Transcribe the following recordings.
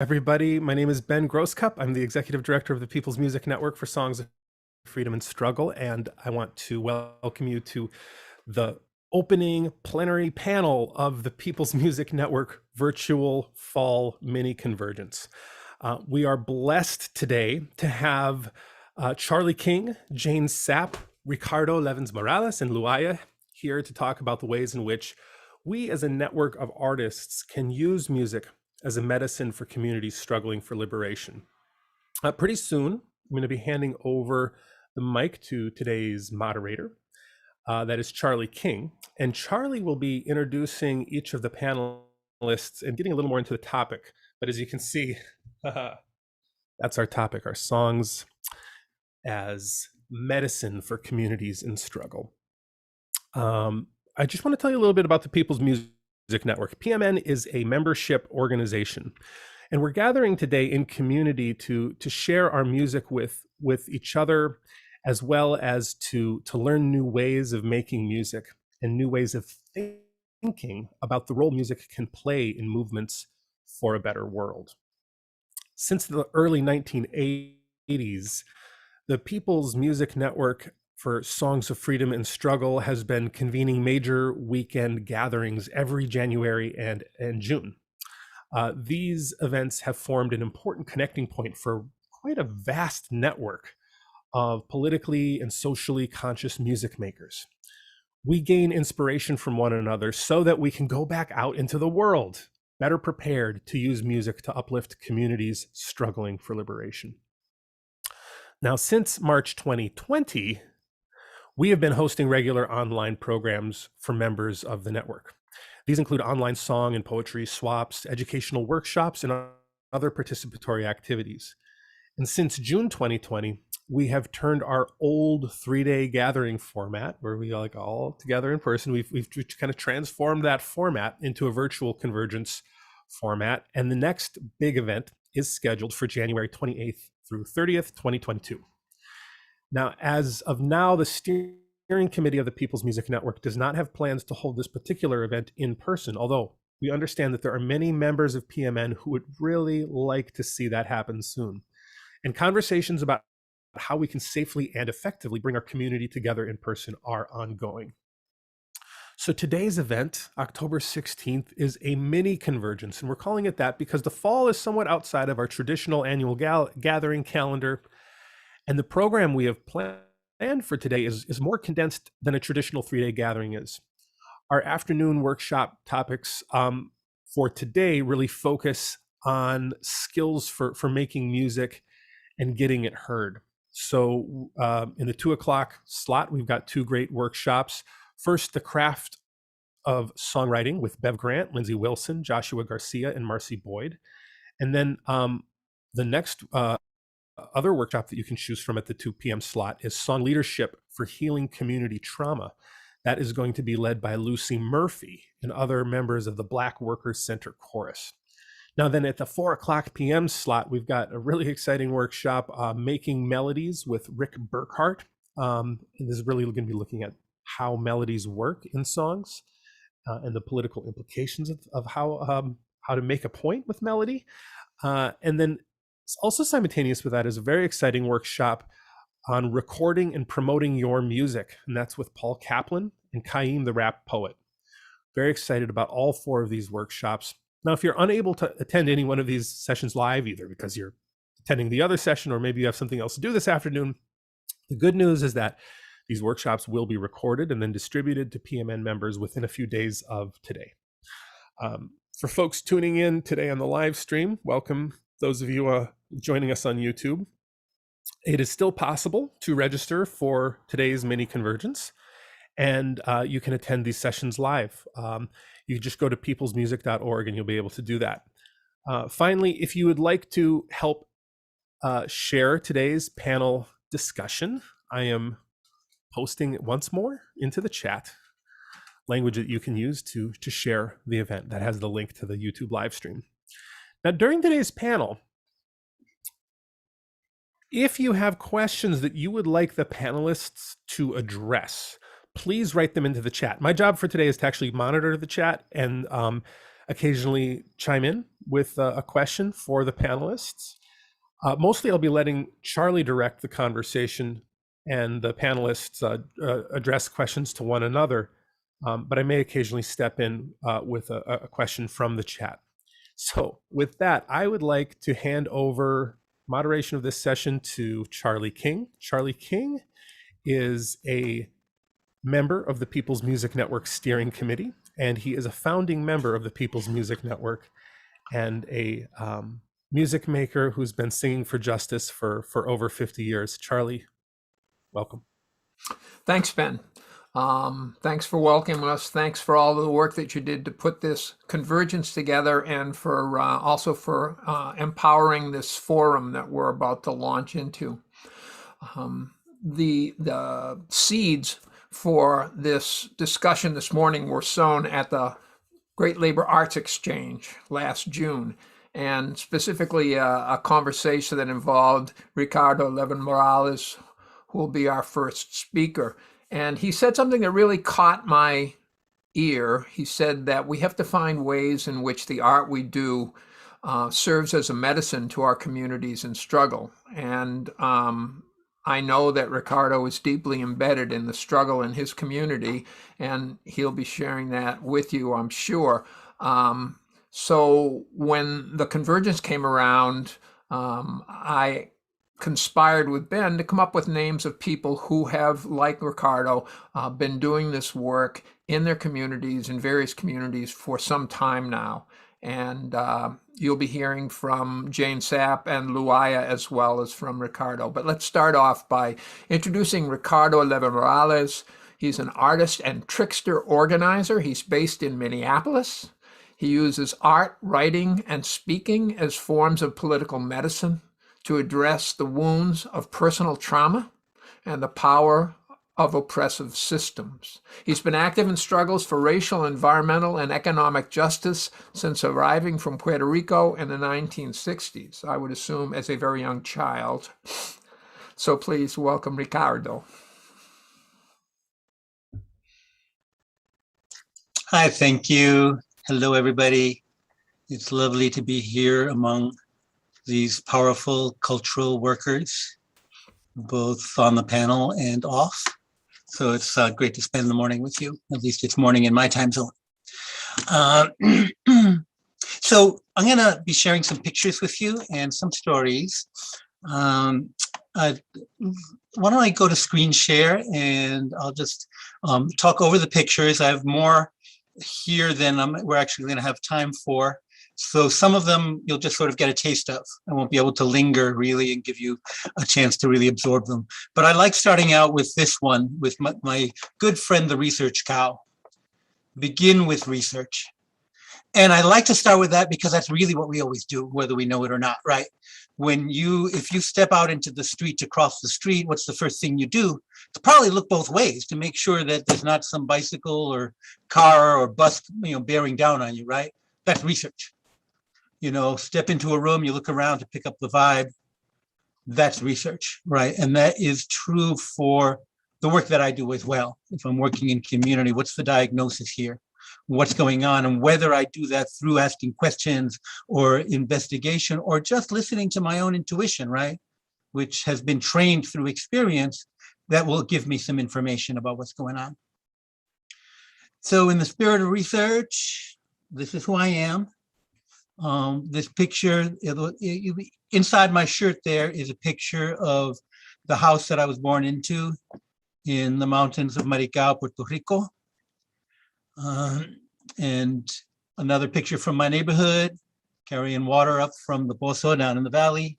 Everybody. My name is Ben Grosscup. I'm the executive director of the People's Music Network for Songs of Freedom and Struggle, and I want to welcome you to the opening plenary panel of the People's Music Network virtual fall mini convergence. We are blessed today to have Charlie King, Jane Sapp, Ricardo Levins Morales, and Luaya here to talk about the ways in which we as a network of artists can use music as a medicine for communities struggling for liberation. Pretty soon, I'm going to be handing over the mic to today's moderator, that is Charlie King. And Charlie will be introducing each of the panelists and getting a little more into the topic. But as you can see, that's our topic, our songs as medicine for communities in struggle. I just want to tell you a little bit about the People's Music Network. PMN is a membership organization, and we're gathering today in community to share our music with each other, as well as to learn new ways of making music and new ways of thinking about the role music can play in movements for a better world. Since the early 1980s, the People's Music Network for Songs of Freedom and Struggle has been convening major weekend gatherings every January and June. These events have formed an important connecting point for quite a vast network of politically and socially conscious music makers. We gain inspiration from one another so that we can go back out into the world, better prepared to use music to uplift communities struggling for liberation. Now, since March 2020, we have been hosting regular online programs for members of the network. These include online song and poetry swaps, educational workshops, and other participatory activities. And since June 2020, we have turned our old 3-day gathering format, where we are like all together in person, we've kind of transformed that format into a virtual convergence format. And the next big event is scheduled for January 28th through 30th, 2022. Now, as of now, the steering committee of the People's Music Network does not have plans to hold this particular event in person, although we understand that there are many members of PMN who would really like to see that happen soon. And conversations about how we can safely and effectively bring our community together in person are ongoing. So today's event, October 16th, is a mini convergence, and we're calling it that because the fall is somewhat outside of our traditional annual gathering calendar. And the program we have planned for today is more condensed than a traditional 3-day gathering is. Our afternoon workshop topics for today really focus on skills for making music and getting it heard. So in the 2 o'clock slot, we've got 2 great workshops. First, the craft of songwriting with Bev Grant, Lindsay Wilson, Joshua Garcia, and Marcy Boyd. And then the next other workshop that you can choose from at the 2 p.m. slot is Song Leadership for Healing Community Trauma. That is going to be led by Lucy Murphy and other members of the Black Workers Center Chorus. Now then at the 4 o'clock p.m. slot, we've got a really exciting workshop, Making Melodies with Rick Burkhart. And this is really going to be looking at how melodies work in songs and the political implications of how to make a point with melody. And then also simultaneous with that is a very exciting workshop on recording and promoting your music. And that's with Paul Kaplan and Kaim the Rap Poet. Very excited about all 4 of these workshops. Now, if you're unable to attend any one of these sessions live, either because you're attending the other session or maybe you have something else to do this afternoon, the good news is that these workshops will be recorded and then distributed to PMN members within a few days of today. For folks tuning in today on the live stream, welcome. Those of you joining us on YouTube, it is still possible to register for today's mini convergence, and you can attend these sessions live. You just go to peoplesmusic.org and you'll be able to do that. Finally, if you would like to help share today's panel discussion, I am posting it once more into the chat language that you can use to share the event. That has the link to the YouTube live stream. Now, during today's panel, if you have questions that you would like the panelists to address, please write them into the chat. My job for today is to actually monitor the chat and occasionally chime in with a question for the panelists. Mostly I'll be letting Charlie direct the conversation and the panelists address questions to one another, but I may occasionally step in with a question from the chat. So with that, I would like to hand over moderation of this session to Charlie King. Charlie King is a member of the People's Music Network Steering Committee, and he is a founding member of the People's Music Network and a music maker who's been singing for justice for over 50 years. Charlie, welcome. Thanks, Ben. Thanks for welcoming us. Thanks for all the work that you did to put this convergence together, and for also for empowering this forum that we're about to launch into. The seeds for this discussion this morning were sown at the Great Labor Arts Exchange last June, and specifically a conversation that involved Ricardo Levins Morales, who will be our first speaker. And he said something that really caught my ear. He said that we have to find ways in which the art we do serves as a medicine to our communities in struggle. And I know that Ricardo is deeply embedded in the struggle in his community, and he'll be sharing that with you, I'm sure. So when the convergence came around, I conspired with Ben to come up with names of people who have, like Ricardo, been doing this work in their communities, in various communities, for some time now. And you'll be hearing from Jane Sapp and Luaya as well as from Ricardo. But let's start off by introducing Ricardo Levins Morales. He's an artist and trickster organizer. He's based in Minneapolis. He uses art, writing, and speaking as forms of political medicine to address the wounds of personal trauma and the power of oppressive systems. He's been active in struggles for racial, environmental, and economic justice since arriving from Puerto Rico in the 1960s, I would assume as a very young child. So please welcome Ricardo. Hi, thank you. Hello, everybody. It's lovely to be here among these powerful cultural workers, both on the panel and off. So it's great to spend the morning with you. At least it's morning in my time zone. So I'm gonna be sharing some pictures with you and some stories. Why don't I go to screen share, and I'll just talk over the pictures. I have more here than we're actually gonna have time for. So some of them you'll just sort of get a taste of. I won't be able to linger really and give you a chance to really absorb them. But I like starting out with this one, with my good friend, the research cow. Begin with research. And I like to start with that because that's really what we always do, whether we know it or not, right? If you step out into the street to cross the street, what's the first thing you do? To probably look both ways to make sure that there's not some bicycle or car or bus, bearing down on you, right? That's research. Step into a room, you look around to pick up the vibe. That's research, right? And that is true for the work that I do as well. If I'm working in community, what's the diagnosis here? What's going on? And whether I do that through asking questions or investigation or just listening to my own intuition, right? Which has been trained through experience, that will give me some information about what's going on. So in the spirit of research, this is who I am. This picture, inside my shirt there is a picture of the house that I was born into in the mountains of Maricao, Puerto Rico. And another picture from my neighborhood, carrying water up from the Pozo down in the valley.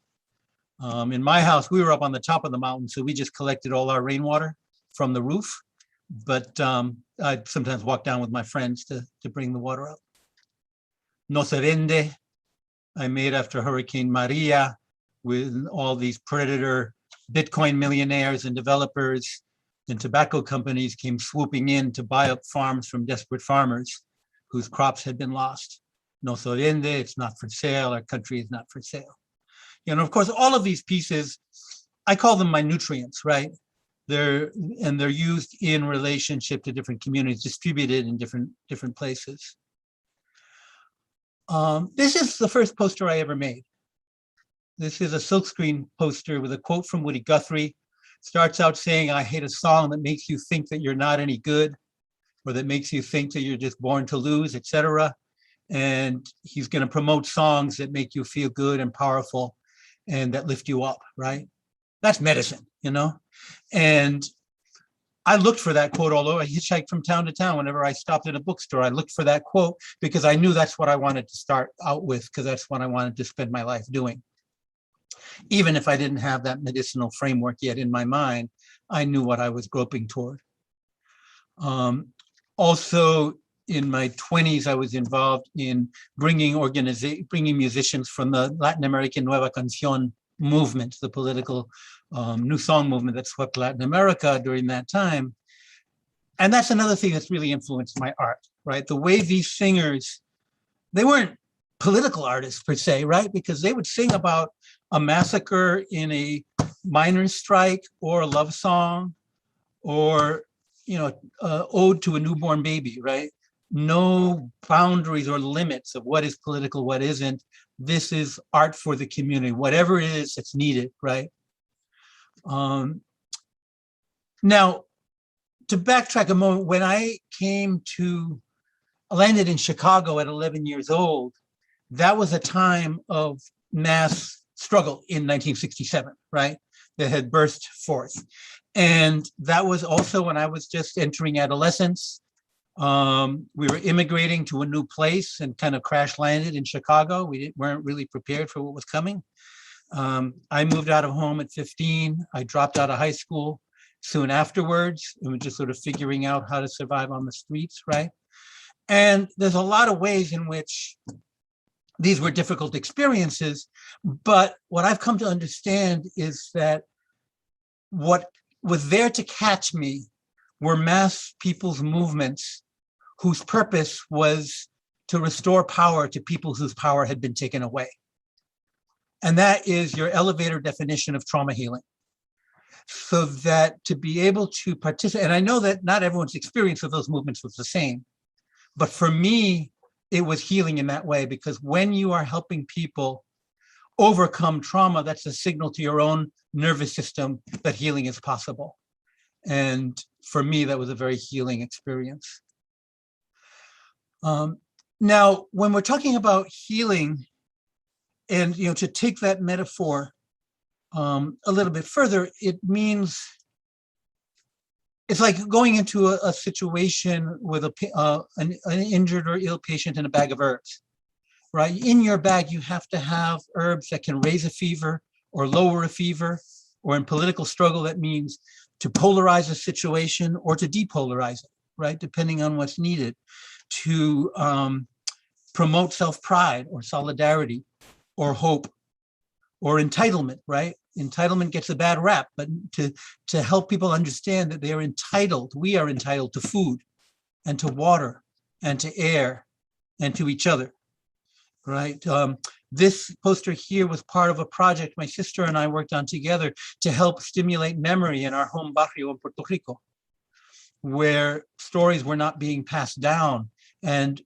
In my house, we were up on the top of the mountain, so we just collected all our rainwater from the roof. But I'd sometimes walk down with my friends to bring the water up. No se vende, I made after Hurricane Maria, with all these predator Bitcoin millionaires and developers and tobacco companies came swooping in to buy up farms from desperate farmers whose crops had been lost. No se vende, it's not for sale, our country is not for sale. Of course, all of these pieces, I call them my nutrients, right? They're used in relationship to different communities, distributed in different places. This is the first poster I ever made. This is a silkscreen poster with a quote from Woody Guthrie. Starts out saying, I hate a song that makes you think that you're not any good, or that makes you think that you're just born to lose, etc. And he's going to promote songs that make you feel good and powerful and that lift you up, right? That's medicine, you know? And I looked for that quote all over. I hitchhiked from town to town. Whenever I stopped at a bookstore, I looked for that quote because I knew that's what I wanted to start out with, because that's what I wanted to spend my life doing. Even if I didn't have that medicinal framework yet in my mind, I knew what I was groping toward. Also, in my 20s, I was involved in bringing musicians from the Latin American Nueva Canción movement, the political new song movement that swept Latin America during that time. And that's another thing that's really influenced my art, right? The way these singers, they weren't political artists per se, right? Because they would sing about a massacre in a miners' strike or a love song or, you know, ode to a newborn baby, right? No boundaries or limits of what is political, what isn't. This is art for the community, whatever it is that's needed, right? Now, to backtrack a moment, when I landed in Chicago at 11 years old, that was a time of mass struggle in 1967, right? That had burst forth. And that was also when I was just entering adolescence. We were immigrating to a new place and kind of crash landed in Chicago. We weren't really prepared for what was coming. I moved out of home at 15. I dropped out of high school soon afterwards, and we're just sort of figuring out how to survive on the streets, right? And there's a lot of ways in which these were difficult experiences, but what I've come to understand is that what was there to catch me were mass people's movements whose purpose was to restore power to people whose power had been taken away. And that is your elevator definition of trauma healing. So that to be able to participate, and I know that not everyone's experience of those movements was the same, but for me, it was healing in that way, because when you are helping people overcome trauma, that's a signal to your own nervous system that healing is possible. And for me, that was a very healing experience. Now, when we're talking about healing, and to take that metaphor a little bit further, it means it's like going into a situation with an injured or ill patient and a bag of herbs, right? In your bag, you have to have herbs that can raise a fever or lower a fever, or in political struggle, that means to polarize a situation or to depolarize it, right? Depending on what's needed, to promote self-pride or solidarity or hope or entitlement, right? Entitlement gets a bad rap, but to help people understand that they are entitled, we are entitled to food and to water and to air and to each other, right? This poster here was part of a project my sister and I worked on together to help stimulate memory in our home barrio in Puerto Rico, where stories were not being passed down. And,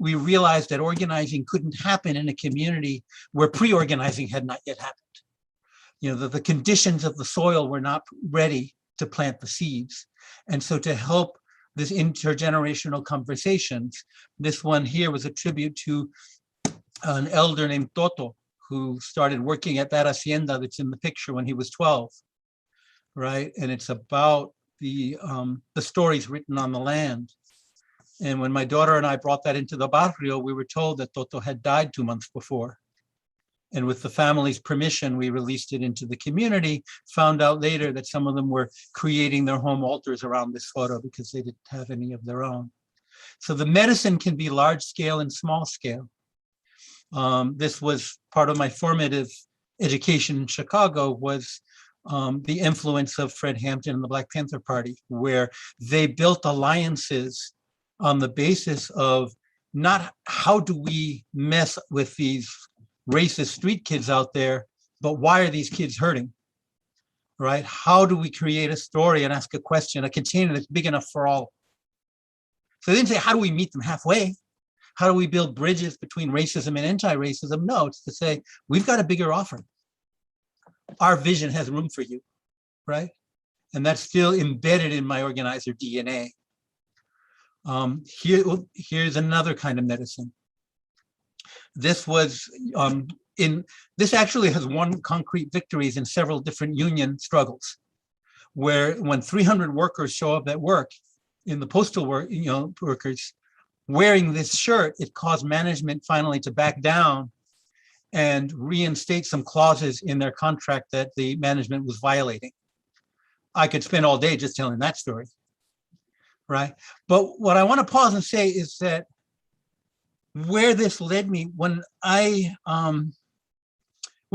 we realized that organizing couldn't happen in a community where pre-organizing had not yet happened. That the conditions of the soil were not ready to plant the seeds. And so to help this intergenerational conversations, this one here was a tribute to an elder named Toto, who started working at that hacienda that's in the picture when he was 12, right? And it's about the stories written on the land. And when my daughter and I brought that into the barrio, we were told that Toto had died 2 months before. And with the family's permission, we released it into the community, found out later that some of them were creating their home altars around this photo because they didn't have any of their own. So the medicine can be large scale and small scale. This was part of my formative education in Chicago, was the influence of Fred Hampton and the Black Panther Party, where they built alliances on the basis of not how do we mess with these racist street kids out there, but why are these kids hurting, right? How do we create a story and ask a question, a container that's big enough for all? So they didn't say, how do we meet them halfway? How do we build bridges between racism and anti-racism? No, it's to say, we've got a bigger offer. Our vision has room for you, right? And that's still embedded in my organizer DNA. Here's another kind of medicine. This was this actually has won concrete victories in several different union struggles, where when 300 workers show up at work in the postal work, workers wearing this shirt, it caused management finally to back down and reinstate some clauses in their contract that the management was violating. I could spend all day just telling that story, right? But what I want to pause and say is that where this led me, when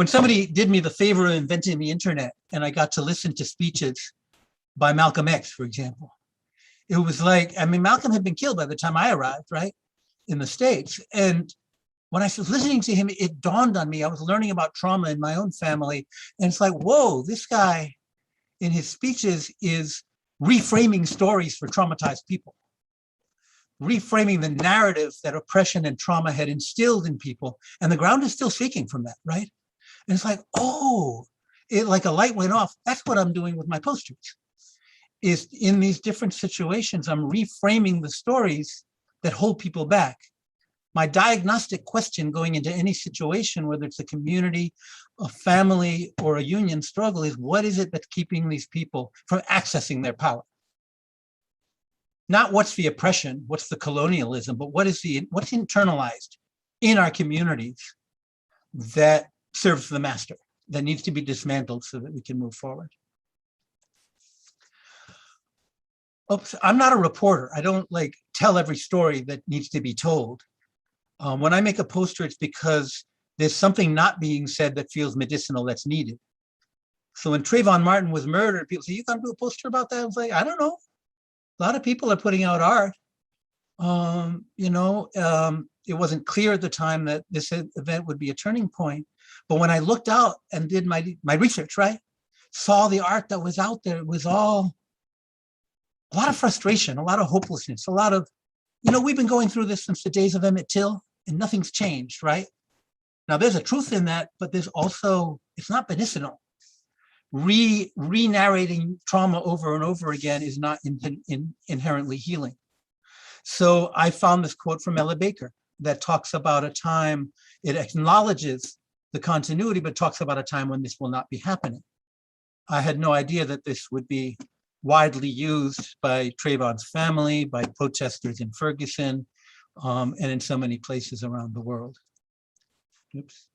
somebody did me the favor of inventing the internet and I got to listen to speeches by Malcolm X, for example, it was like, I mean, Malcolm had been killed by the time I arrived, right, in the States. And when I was listening to him, it dawned on me, I was learning about trauma in my own family. And it's like, whoa, this guy in his speeches is reframing stories for traumatized people, reframing the narrative that oppression and trauma had instilled in people. And the ground is still shaking from that, right? And it's like, oh, it like a light went off. That's what I'm doing with my posters. Is in these different situations, I'm reframing the stories that hold people back. My diagnostic question going into any situation, whether it's a community, a family, or a union struggle, is what is it that's keeping these people from accessing their power? Not what's the oppression, what's the colonialism, but what's internalized in our communities that serves the master, that needs to be dismantled so that we can move forward. Oops, I'm not a reporter. I don't like tell every story that needs to be told. When I make a poster, it's because there's something not being said that feels medicinal that's needed. So when Trayvon Martin was murdered, people say, you gonna do a poster about that? I was like, I don't know. A lot of people are putting out art. It wasn't clear at the time that this event would be a turning point. But when I looked out and did my research, right, saw the art that was out there, it was all a lot of frustration, a lot of hopelessness, a lot of, we've been going through this since the days of Emmett Till and nothing's changed, right? Now there's a truth in that, but there's also, it's not medicinal. Re-narrating trauma over and over again is not inherently healing. So I found this quote from Ella Baker that talks about a time, it acknowledges the continuity, but talks about a time when this will not be happening. I had no idea that this would be widely used by Trayvon's family, by protesters in Ferguson, and in so many places around the world. Oops.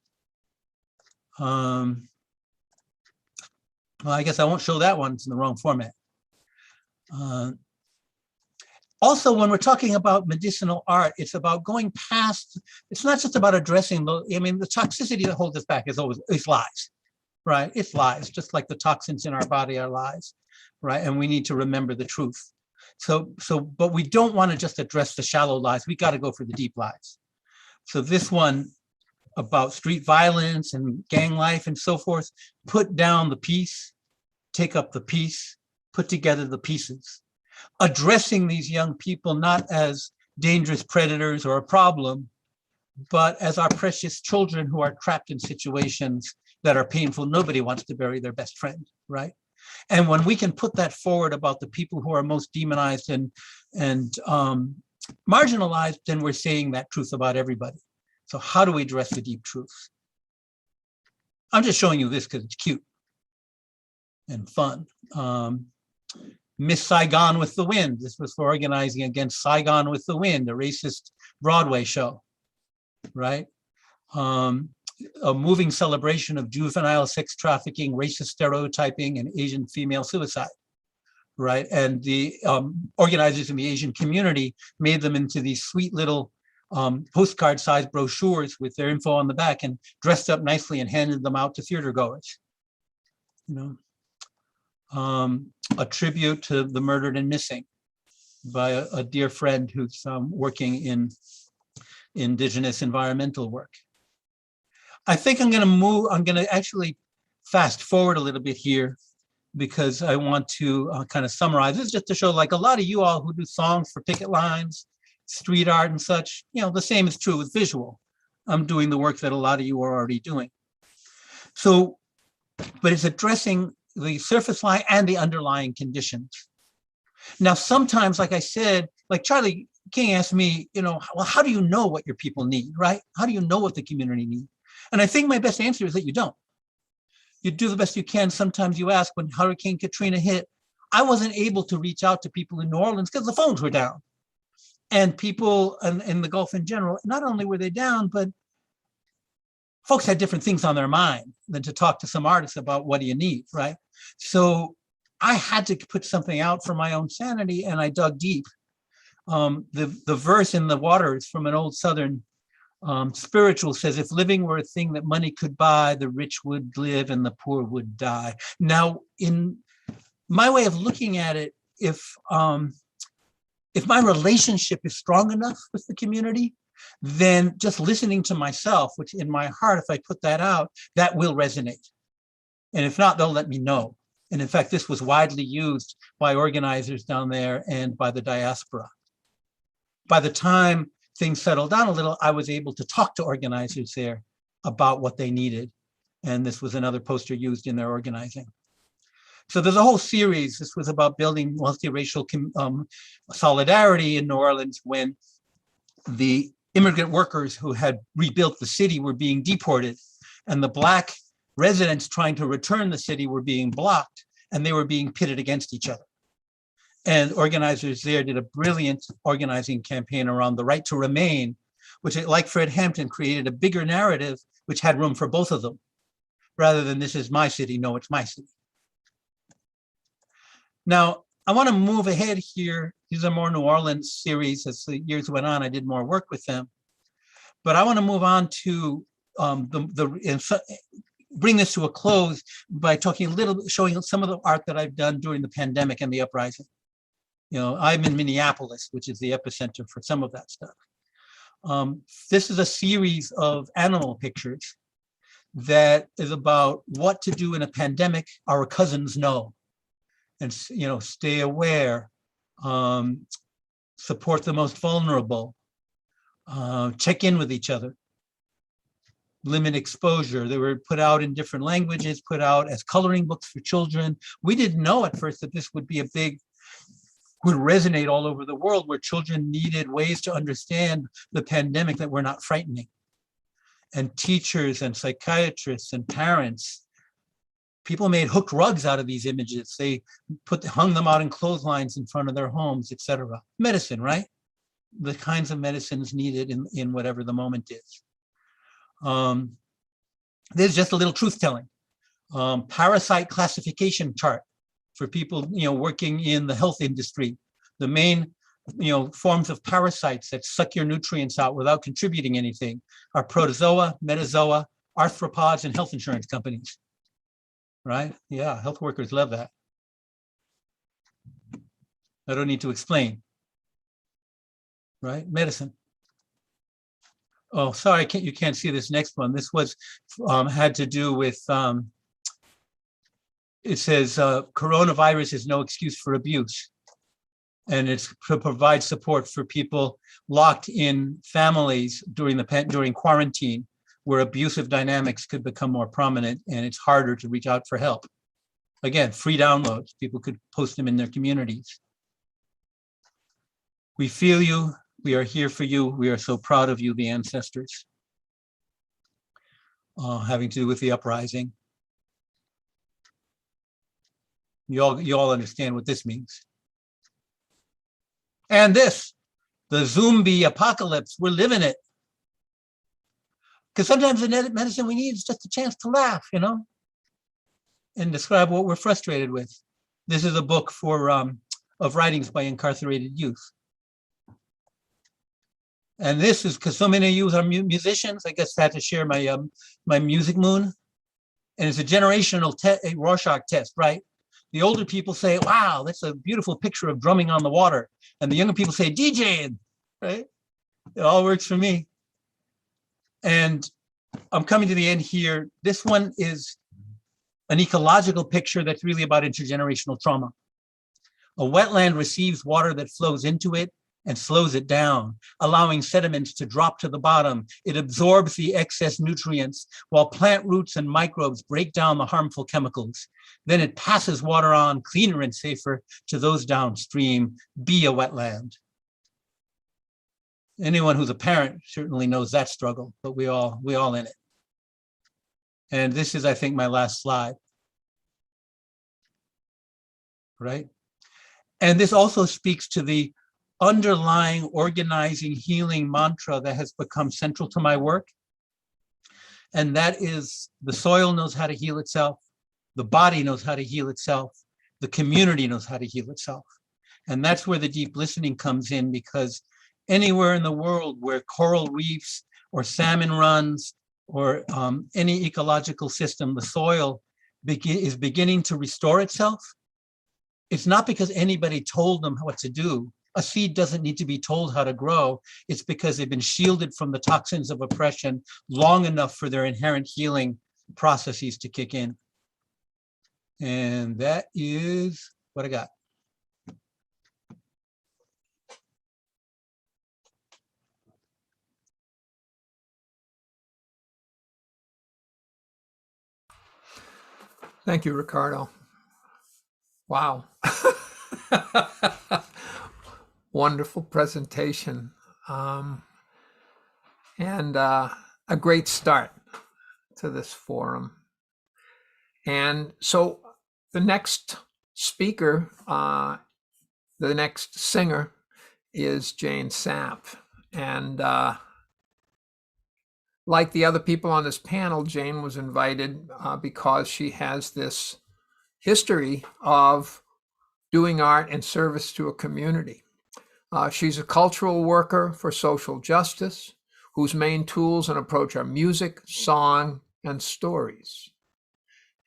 Well, I guess I won't show that one, it's in the wrong format. Also, when we're talking about medicinal art, it's about going past, it's not just about addressing the toxicity that holds us back is lies, right? It's lies, just like the toxins in our body are lies, right? And we need to remember the truth. But we don't want to just address the shallow lies. We got to go for the deep lies. So this one about street violence and gang life and so forth, put down the piece, take up the piece, put together the pieces. Addressing these young people not as dangerous predators or a problem, but as our precious children who are trapped in situations that are painful. Nobody wants to bury their best friend, right? And when we can put that forward about the people who are most demonized and marginalized, then we're saying that truth about everybody. So how do we address the deep truths? I'm just showing you this because it's cute and fun. Miss Saigon with the Wind. This was for organizing against Saigon with the Wind, a racist Broadway show, right? A moving celebration of juvenile sex trafficking, racist stereotyping, and Asian female suicide, right? And the organizers in the Asian community made them into these sweet little postcard-sized brochures with their info on the back and dressed up nicely and handed them out to theater goers. A tribute to the murdered and missing by a dear friend who's working in indigenous environmental work. I think I'm going to actually fast forward a little bit here because I want to kind of summarize. This is just to show, like, a lot of you all who do songs for picket lines street art and such. The same is true with visual. I'm doing the work that a lot of you are already doing. So, but it's addressing the surface line and the underlying conditions. Now, sometimes, like I said, like Charlie King asked me, well, how do you know what your people need, right? How do you know what the community needs? And I think my best answer is that you don't. You do the best you can. Sometimes you ask. When Hurricane Katrina hit, I wasn't able to reach out to people in New Orleans because the phones were down. And people in the Gulf in general, not only were they down, but folks had different things on their mind than to talk to some artists about what do you need, right? So I had to put something out for my own sanity, and I dug deep. The verse in the waters from an old Southern spiritual says, if living were a thing that money could buy, the rich would live and the poor would die. Now, in my way of looking at it, if my relationship is strong enough with the community, then just listening to myself, which in my heart, if I put that out, that will resonate. And if not, they'll let me know. And in fact, this was widely used by organizers down there and by the diaspora. By the time things settled down a little, I was able to talk to organizers there about what they needed. And this was another poster used in their organizing. So there's a whole series. This was about building multiracial solidarity in New Orleans when the immigrant workers who had rebuilt the city were being deported, and the Black residents trying to return the city were being blocked, and they were being pitted against each other. And organizers there did a brilliant organizing campaign around the right to remain, which, like Fred Hampton, created a bigger narrative which had room for both of them, rather than this is my city, no, it's my city. Now, I want to move ahead here. These are more New Orleans series. As the years went on, I did more work with them. But I want to move on to bring this to a close by talking a little, showing some of the art that I've done during the pandemic and the uprising. I'm in Minneapolis, which is the epicenter for some of that stuff. This is a series of animal pictures that is about what to do in a pandemic our cousins know. And stay aware, support the most vulnerable, check in with each other, limit exposure. They were put out in different languages, put out as coloring books for children. We didn't know at first that this would be would resonate all over the world, where children needed ways to understand the pandemic that were not frightening. And teachers and psychiatrists and parents, people made hooked rugs out of these images. They hung them out in clotheslines in front of their homes, etc. Medicine, right? The kinds of medicines needed in whatever the moment is. There's just a little truth telling. Parasite classification chart for people working in the health industry. The main forms of parasites that suck your nutrients out without contributing anything are protozoa, metazoa, arthropods, and health insurance companies. Right? Yeah, health workers love that. I don't need to explain. Right? Medicine. Oh, sorry, you can't see this next one. This was had to do with, it says, coronavirus is no excuse for abuse. And it's to provide support for people locked in families during quarantine, where abusive dynamics could become more prominent and it's harder to reach out for help. Again, free downloads. People could post them in their communities. We feel you. We are here for you. We are so proud of you, the ancestors. Having to do with the uprising. You all understand what this means. And this, the zombie apocalypse, we're living it. Because sometimes the medicine we need is just a chance to laugh, and describe what we're frustrated with. This is a book of writings by incarcerated youth. And this is because so many of you are musicians. I guess I had to share my music moon. And it's a generational Rorschach test, right? The older people say, wow, that's a beautiful picture of drumming on the water. And the younger people say, DJing, right? It all works for me. And I'm coming to the end here. This one is an ecological picture that's really about intergenerational trauma. A wetland receives water that flows into it and slows it down, allowing sediments to drop to the bottom. It absorbs the excess nutrients while plant roots and microbes break down the harmful chemicals. Then it passes water on, cleaner and safer, to those downstream. Be a wetland. Anyone who's a parent certainly knows that struggle, but we all in it. And this is, I think, my last slide. Right? And this also speaks to the underlying organizing healing mantra that has become central to my work. And that is, the soil knows how to heal itself, the body knows how to heal itself, the community knows how to heal itself. And that's where the deep listening comes in, because anywhere in the world where coral reefs or salmon runs or any ecological system, the soil is beginning to restore itself, it's not because anybody told them what to do. A seed doesn't need to be told how to grow. It's because they've been shielded from the toxins of oppression long enough for their inherent healing processes to kick in. And that is what I got. Thank you, Ricardo. Wow. Wonderful presentation. And a great start to this forum. And so the next speaker, the next singer is Jane Sapp. And like the other people on this panel, Jane was invited because she has this history of doing art in service to a community. She's a cultural worker for social justice, whose main tools and approach are music, song, and stories.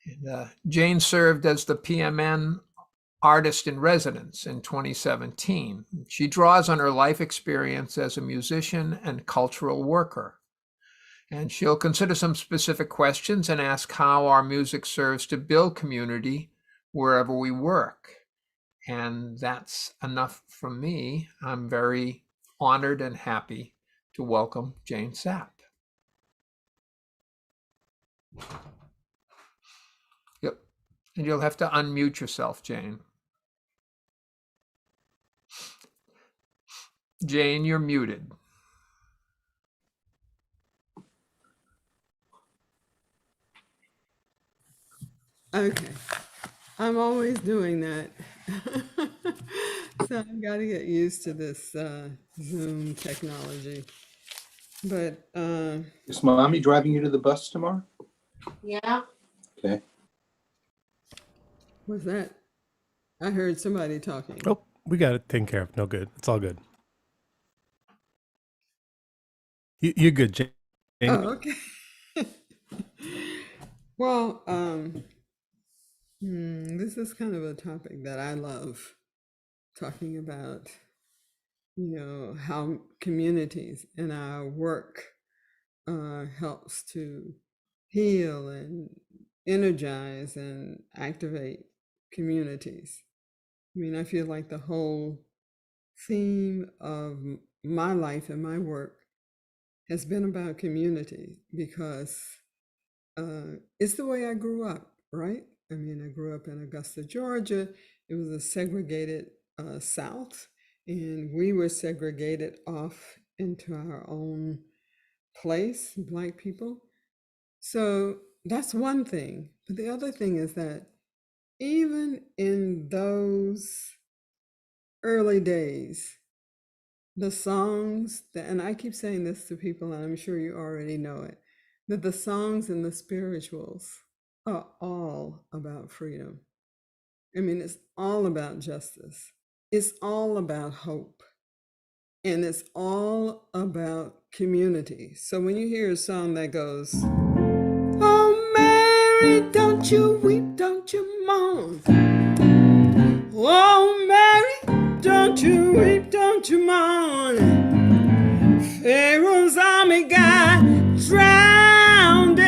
And, Jane served as the PMN Artist in Residence in 2017. She draws on her life experience as a musician and cultural worker. And she'll consider some specific questions and ask how our music serves to build community wherever we work. And that's enough from me. I'm very honored and happy to welcome Jane Sapp. Yep. And you'll have to unmute yourself, Jane. Jane, you're muted. Okay, I'm always doing that. So I've got to get used to this Zoom technology. But Is mommy driving you to the bus tomorrow? Yeah. Okay. what's that? I heard somebody talking. Oh, we got it taken care of. No good. It's all good. You're good, Jane. Oh, okay. Well, this is kind of a topic that I love talking about, how communities and our work helps to heal and energize and activate communities. I mean, I feel like the whole theme of my life and my work has been about community, because it's the way I grew up, right? I mean, I grew up in Augusta, Georgia. It was a segregated South, and we were segregated off into our own place, Black people. So that's one thing. But the other thing is that even in those early days, the songs that, and I keep saying this to people, and I'm sure you already know it, that the songs and the spirituals are all about freedom. I mean, it's all about justice. It's all about hope. And it's all about community. So when you hear a song that goes, "Oh Mary, don't you weep, don't you mourn. Oh Mary, don't you weep, don't you mourn. Pharaoh's army got drowned.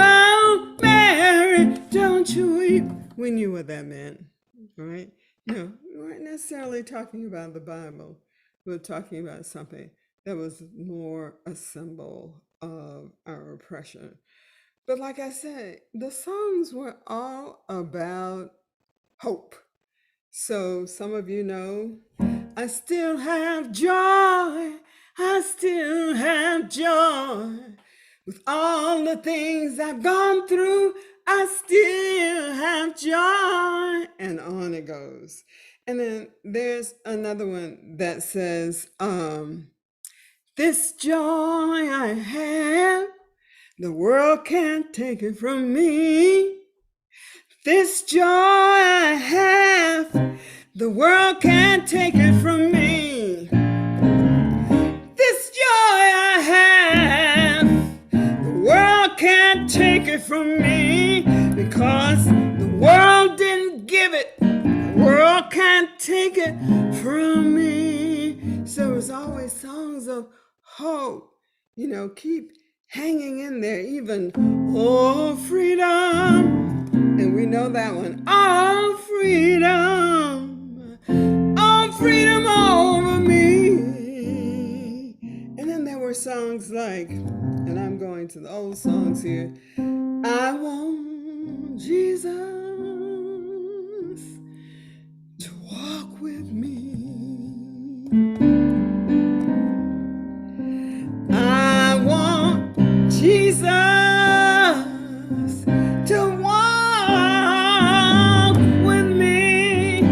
Oh Mary, don't you weep." We knew what that meant, right? No, we weren't necessarily talking about the Bible. We were talking about something that was more a symbol of our oppression. But like I said, the songs were all about hope. So some of you know, I still have joy. I still have joy. With all the things I've gone through, I still have joy. And on it goes. And then there's another one that says, this joy I have, the world can't take it from me. This joy I have, the world can't take it from me. This joy I have, the world can't take it from me, because the world didn't give it. The world can't take it from me. So it's always songs of hope. You know, keep hanging in there, even, oh, freedom. And we know that one. Oh, freedom over me. And then there were songs like, and I'm going to the old songs here, I want Jesus to walk with me. I want Jesus to walk with me.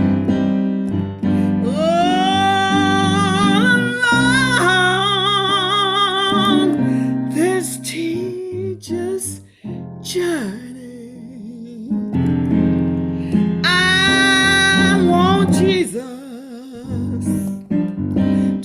Along this teacher's journey. I want Jesus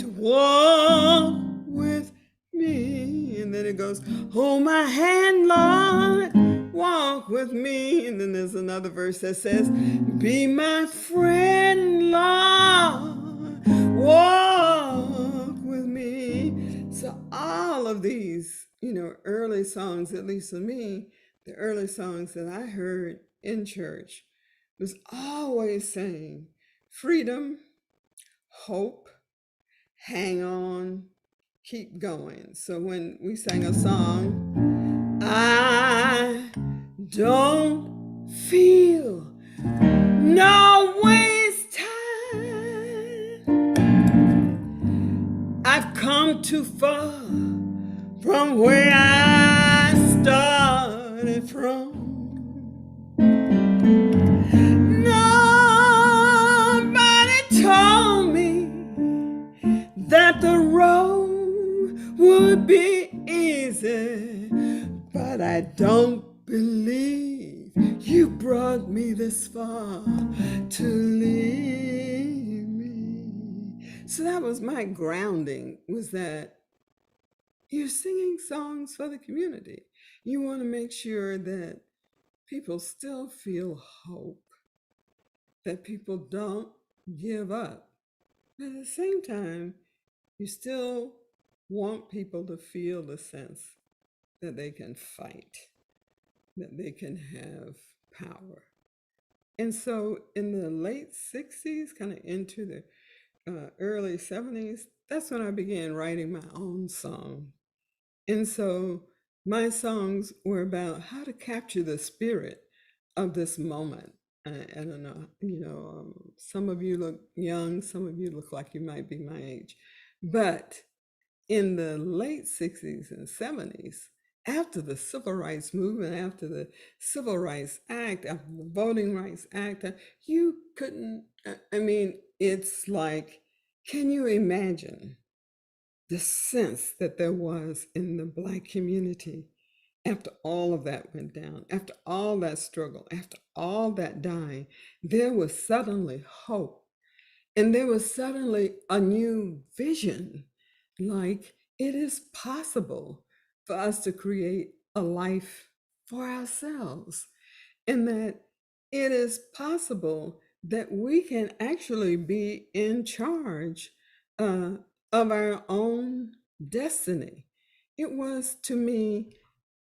to walk with me. And then it goes, hold my hand, Lord, walk with me. And then there's another verse that says, be my friend, Lord, walk with me. So all of these, you know, early songs, at least for me, the early songs that I heard in church was always saying freedom, hope, hang on, keep going. So when we sang a song, I don't feel no waste time. I've come too far from where I started from. Nobody told me that the road would be easy, but I don't believe you brought me this far to leave me. So that was my grounding, was that you're singing songs for the community. You want to make sure that people still feel hope, that people don't give up. But at the same time, you still want people to feel the sense that they can fight, that they can have power. And so in the late 60s, kind of into the early 70s, that's when I began writing my own song. And so my songs were about how to capture the spirit of this moment. I don't know, you know, some of you look young, some of you look like you might be my age. But in the late 60s and 70s, after the Civil Rights Movement, after the Civil Rights Act, after the Voting Rights Act, you couldn't, I mean, it's like, can you imagine the sense that there was in the Black community after all of that went down, after all that struggle, after all that dying? There was suddenly hope, and there was suddenly a new vision, like it is possible for us to create a life for ourselves, and that it is possible that we can actually be in charge of our own destiny. It was, to me,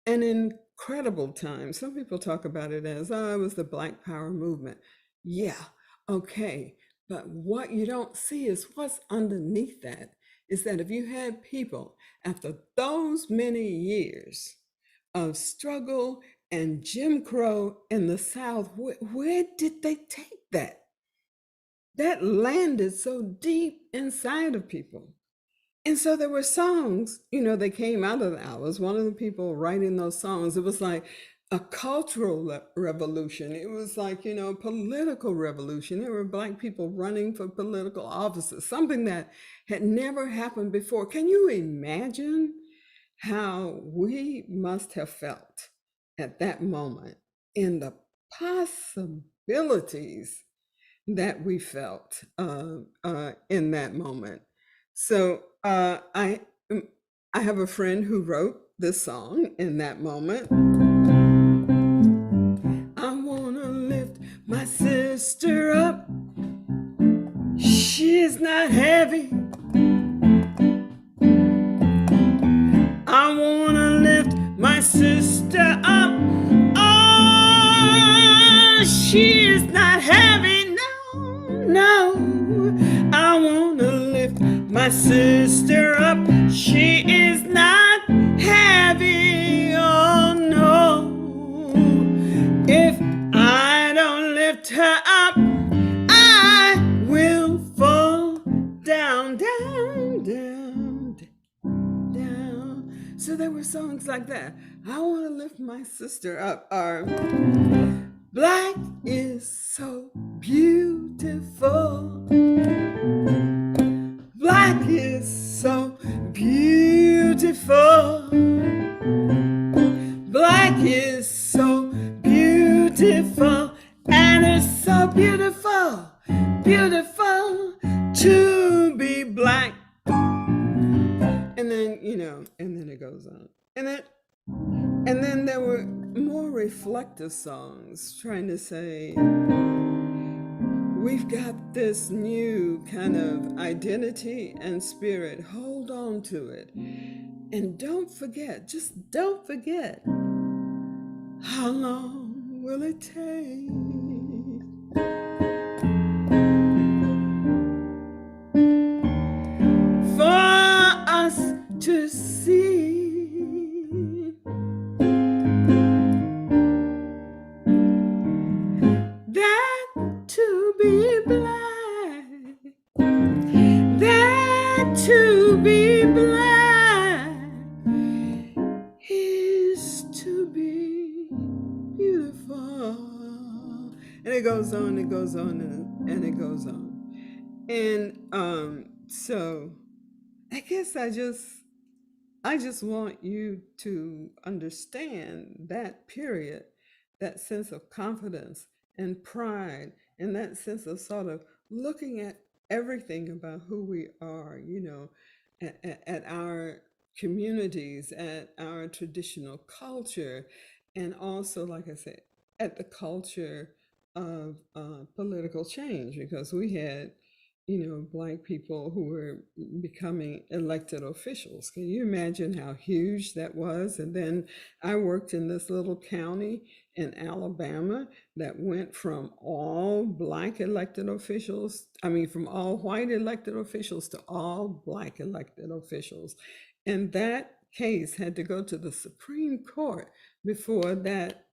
an incredible time. Some people talk about it as, oh, it was the Black Power movement. Yeah, Okay, but what you don't see is what's underneath that is that if you had people after those many years of struggle and Jim Crow in the South, where did they take that? That landed so deep inside of people. And so there were songs, they came out of that. I was one of the people writing those songs. It was like a cultural revolution. It was like, political revolution. There were Black people running for political offices, something that had never happened before. Can you imagine how we must have felt at that moment in the possibilities that we felt in that moment? So I have a friend who wrote this song in that moment. I wanna lift my sister up. She's not heavy. I wanna lift my sister up. Oh, she is not heavy. No. I wanna lift my sister up. She is not heavy. Oh no. If I don't lift her up, I will fall down. So there were songs like that. I want to lift my sister up. Or Black is so beautiful. Black is so beautiful. Black is so beautiful. And it's so beautiful, beautiful to be Black. And then, and then it goes on. And then there were more reflective songs trying to say, we've got this new kind of identity and spirit. Hold on to it. And don't forget, just don't forget, how long will it take? To see that to be Black, that to be Black is to be beautiful. And it goes on, it goes on, and it goes on. And so I guess I just want you to understand that period, that sense of confidence and pride, and that sense of sort of looking at everything about who we are, at our communities, at our traditional culture, and also, like I said, at the culture of political change, because we had Black people who were becoming elected officials. Can you imagine how huge that was? And then I worked in this little county in Alabama that went from all Black elected officials, from all white elected officials to all Black elected officials. And that case had to go to the Supreme Court before that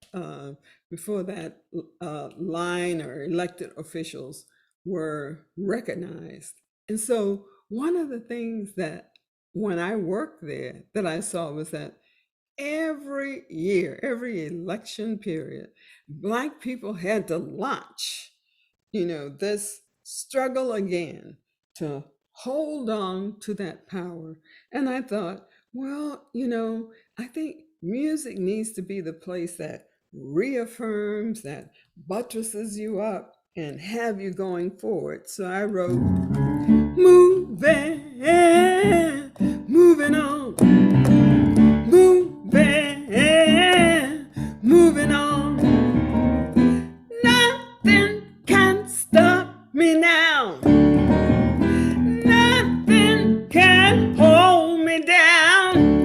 line or elected officials were recognized. And so one of the things that when I worked there that I saw was that every year, every election period, Black people had to launch, this struggle again to hold on to that power. And I thought, well, I think music needs to be the place that reaffirms, that buttresses you up, and have you going forward. So I wrote, moving on, moving on. Nothing can stop me now. Nothing can hold me down.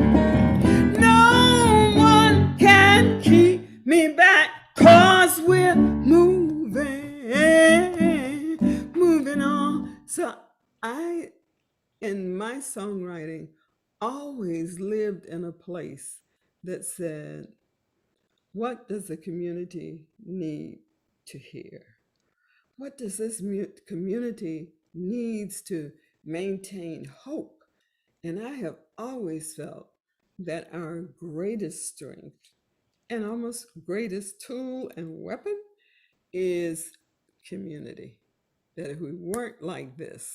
No one can keep me back, 'cause we're moving. And my songwriting always lived in a place that said, what does the community need to hear? What does this community needs to maintain hope? And I have always felt that our greatest strength and almost greatest tool and weapon is community. That if we weren't like this,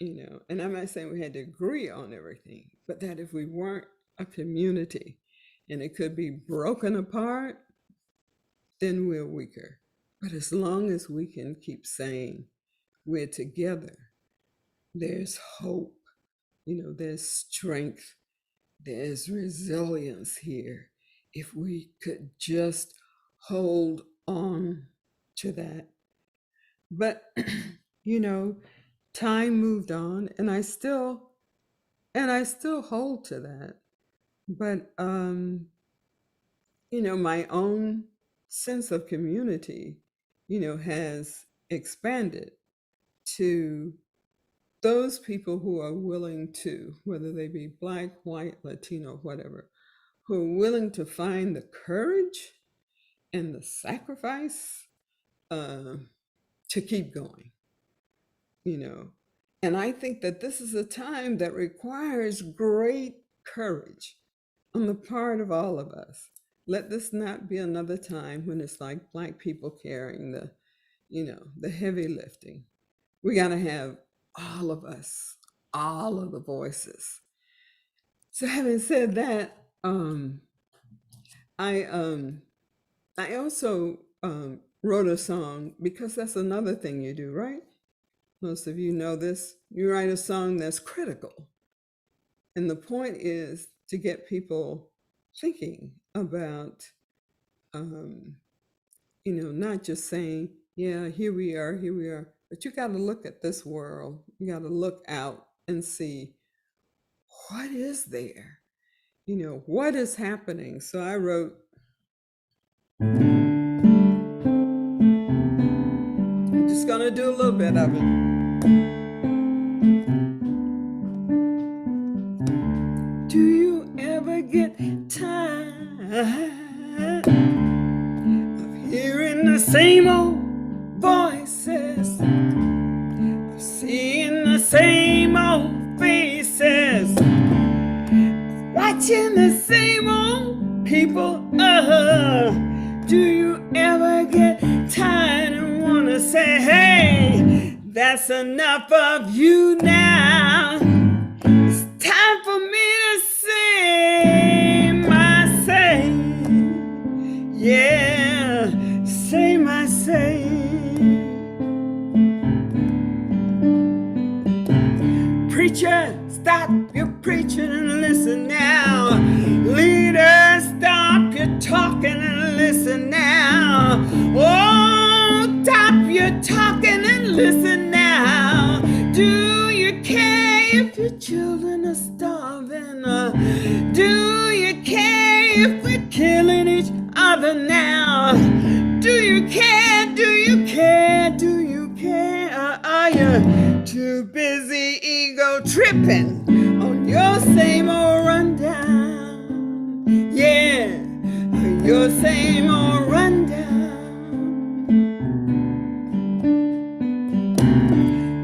and I'm not saying we had to agree on everything, but that if we weren't a community and it could be broken apart, then we're weaker. But as long as we can keep saying we're together, there's hope, there's strength, there's resilience here. If we could just hold on to that. But, time moved on and I still hold to that. But, my own sense of community, has expanded to those people who are willing to, whether they be Black, white, Latino, whatever, who are willing to find the courage and the sacrifice to keep going, And I think that this is a time that requires great courage on the part of all of us. Let this not be another time when it's like Black people carrying the heavy lifting. We got to have all of us, all of the voices. So having said that, I also wrote a song because that's another thing you do, right? Most of you know this. You write a song that's critical. And the point is to get people thinking about, not just saying, yeah, here we are. But you got to look at this world. You got to look out and see what is there, what is happening. So I wrote, I'm just going to do a little bit of it. Do you ever get tired of hearing the same old voices, of seeing the same old faces, watching the same old people? Do you ever get tired and want to say, hey, that's enough of you now? It's time for me to say my say. Yeah, say my say. Preacher, stop your preaching and listen now. Leader, stop your talking and listen now. Oh, stop your talking and listen now. Do you care if your children are starving? Do you care if we're killing each other now? Do you care? Do you care? Do you care? Are you too busy ego tripping on your same old rundown? Yeah, your same old rundown.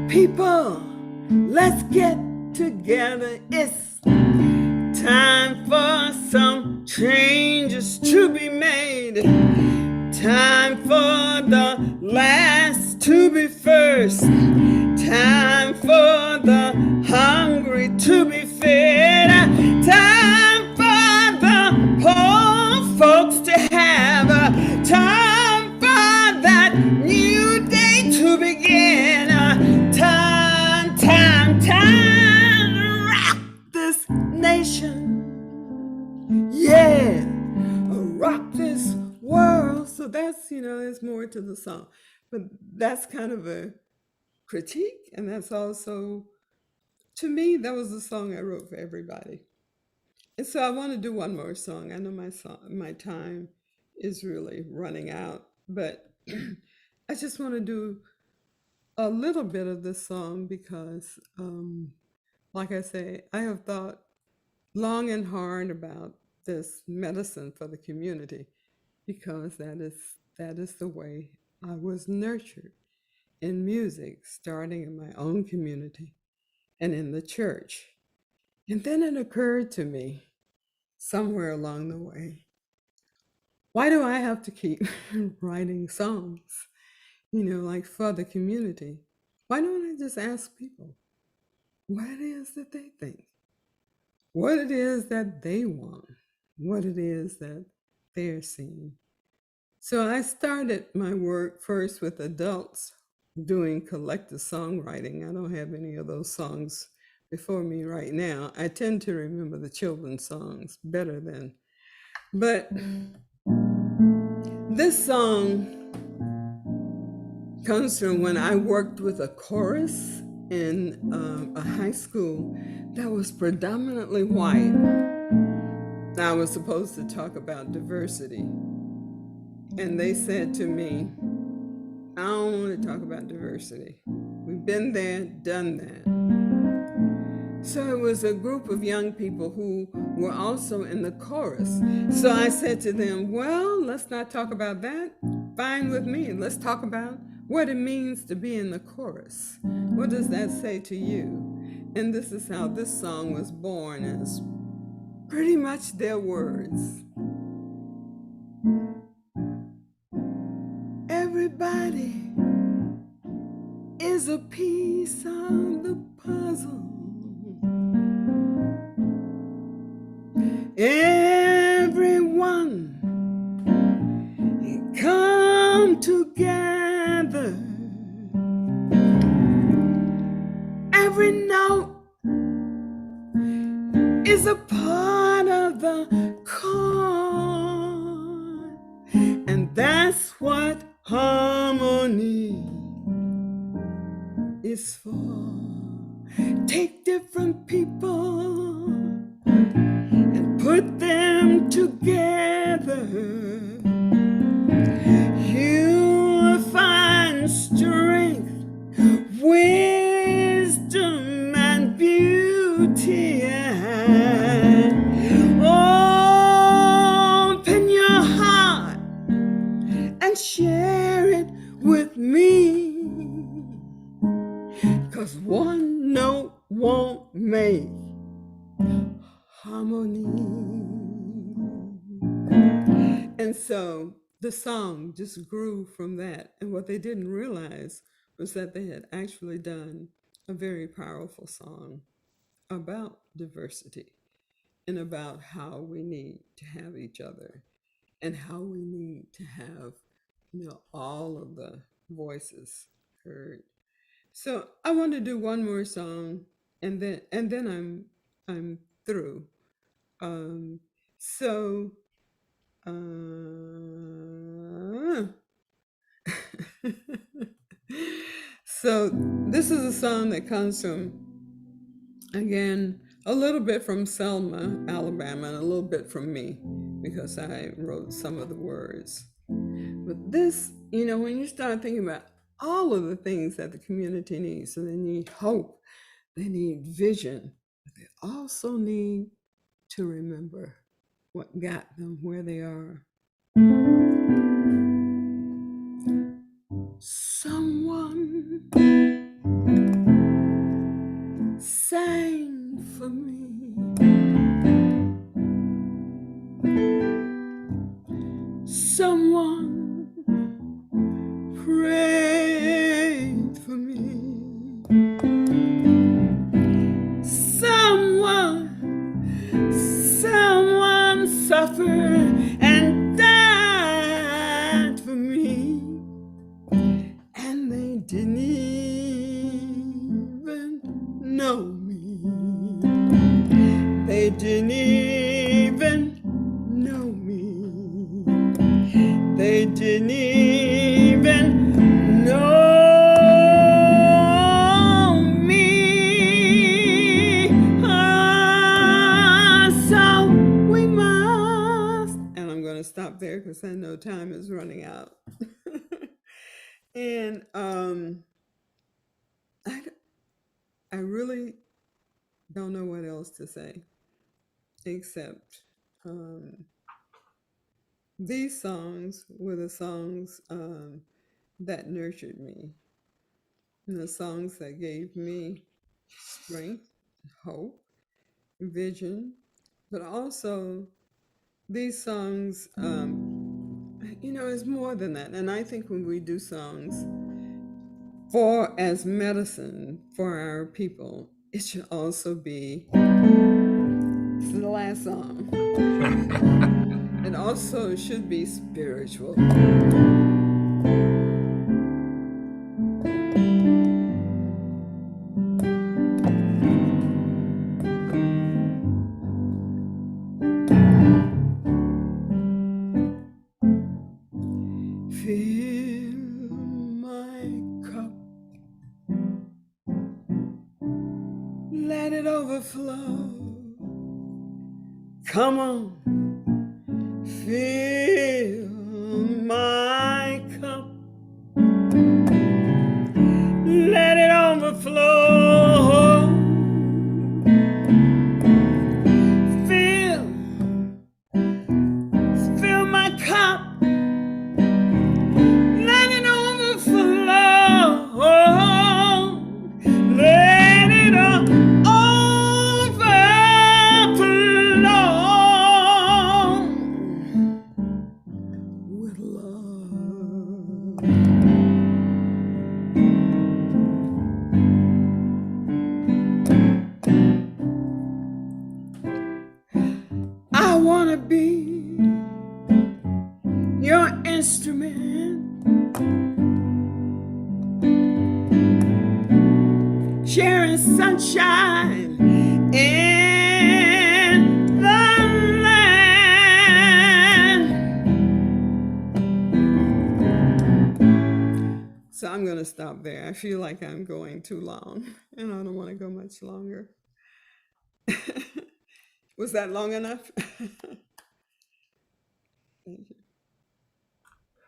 People, let's get together. It's time for some changes to be made. Time for the last to be first. Time for the hungry to be fed. Time for the poor folks to have. Time for that new day to begin. Time to rock this nation. Yeah, rock this world. So that's, there's more to the song. But that's kind of a critique, and that's also, to me, that was the song I wrote for everybody. And so I want to do one more song. I know my time is really running out, but I just want to do a little bit of this song because, like I say, I have thought long and hard about this medicine for the community because that is the way I was nurtured in music, starting in my own community and in the church. And then it occurred to me somewhere along the way, why do I have to keep writing songs, like for the community? Why don't I just ask people what it is that they think, what it is that they want, what it is that they're seeing? So I started my work first with adults doing collective songwriting. I don't have any of those songs before me right now. I tend to remember the children's songs better than, but this song comes from when I worked with a chorus in a high school that was predominantly white. I was supposed to talk about diversity. And they said to me, I don't want to talk about diversity. We've been there, done that. So it was a group of young people who were also in the chorus. So I said to them, well, let's not talk about that. Fine with me. Let's talk about what it means to be in the chorus. What does that say to you? And this is how this song was born, as pretty much their words. Everybody is a piece of the puzzle. Everyone come together. Every note is a part of the chord, and that's what harmony is for. Take different people and put them together. You'll find strength, wisdom, and beauty. Open your heart and share it with me, 'cause one note won't make harmony. And so the song just grew from that. And what they didn't realize was that they had actually done a very powerful song about diversity and about how we need to have each other and how we need to have, all of the voices heard. So I want to do one more song, and then I'm through. So so this is a song that comes from, again, a little bit from Selma, Alabama, and a little bit from me, because I wrote some of the words. But this, when you start thinking about all of the things that the community needs, so they need hope, they need vision, but they also need to remember what got them where they are. Someone sang for me. Someone prayed for me. Someone suffered and died for me, and they didn't even know me. They didn't even know me. They didn't even know me. So we must, and I'm going to stop there because I know time is running out. And I, I really don't know what else to say except these songs were the songs that nurtured me, and the songs that gave me strength, hope, vision, but also these songs, is more than that. And I think when we do songs for as medicine for our people, it should also be, this is the last song. It also should be spiritual. Fill my cup, let it overflow. Come on, fill my cup, let it overflow. Fill my cup, let it overflow. Let it overflow with love. I want to be your instrument, sharing sunshine in the land. So I'm going to stop there. I feel like I'm going too long, and I don't want to go much longer. Was that long enough? Thank you.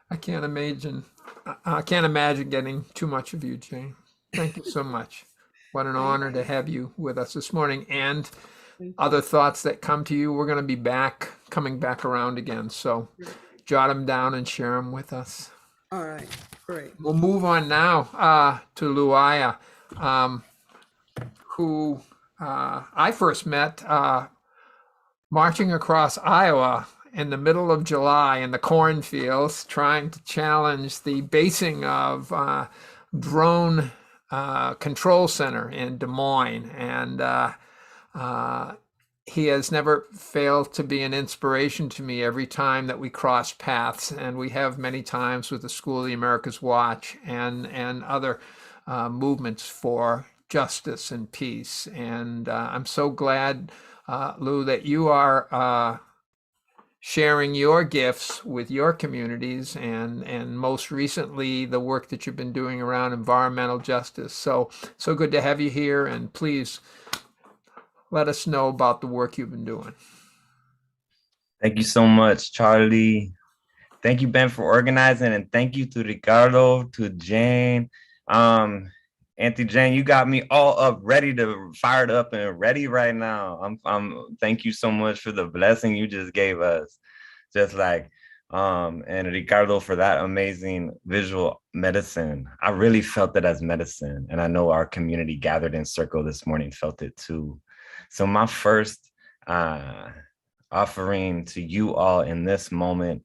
I can't imagine. I can't imagine getting too much of you, Jane. Thank you so much. What an honor to have you with us this morning. And other thoughts that come to you, we're going to be coming back around again. So jot them down and share them with us. All right, great. We'll move on now to Luaya, who I first met marching across Iowa in the middle of July in the cornfields, trying to challenge the basing of drone control center in Des Moines. And he has never failed to be an inspiration to me every time that we cross paths. And we have many times with the School of the Americas Watch and other movements for justice and peace. And I'm so glad, Lou, that you are sharing your gifts with your communities and most recently the work that you've been doing around environmental justice. So good to have you here, and please let us know about the work you've been doing. Thank you so much, Charlie. Thank you, Ben, for organizing, and thank you to Ricardo, to Jane. Auntie Jane, you got me all up, fired up and ready right now. Thank you so much for the blessing you just gave us. And Ricardo for that amazing visual medicine. I really felt it as medicine. And I know our community gathered in circle this morning felt it too. So my first offering to you all in this moment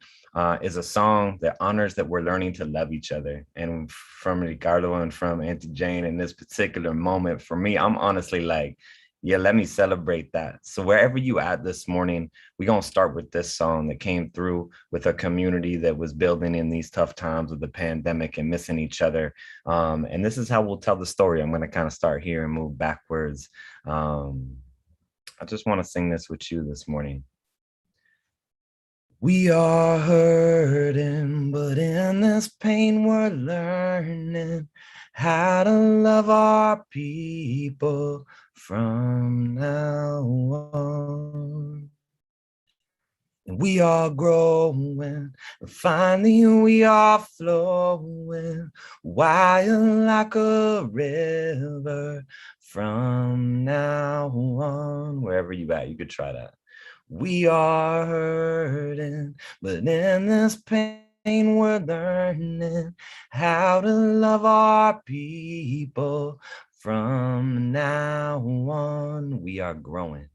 is a song that honors that we're learning to love each other. And from Ricardo and from Auntie Jane in this particular moment, for me, I'm honestly like, yeah, let me celebrate that. So wherever you at this morning, we're going to start with this song that came through with a community that was building in these tough times of the pandemic and missing each other. And this is how we'll tell the story. I'm going to kind of start here and move backwards. I just want to sing this with you this morning. We are hurting, but in this pain we're learning how to love our people from now on. And we are growing, and finally we are flowing, wild like a river from now on. Wherever you at, you could try that. We are hurting, but in this pain we're learning how to love our people. From now on, we are growing.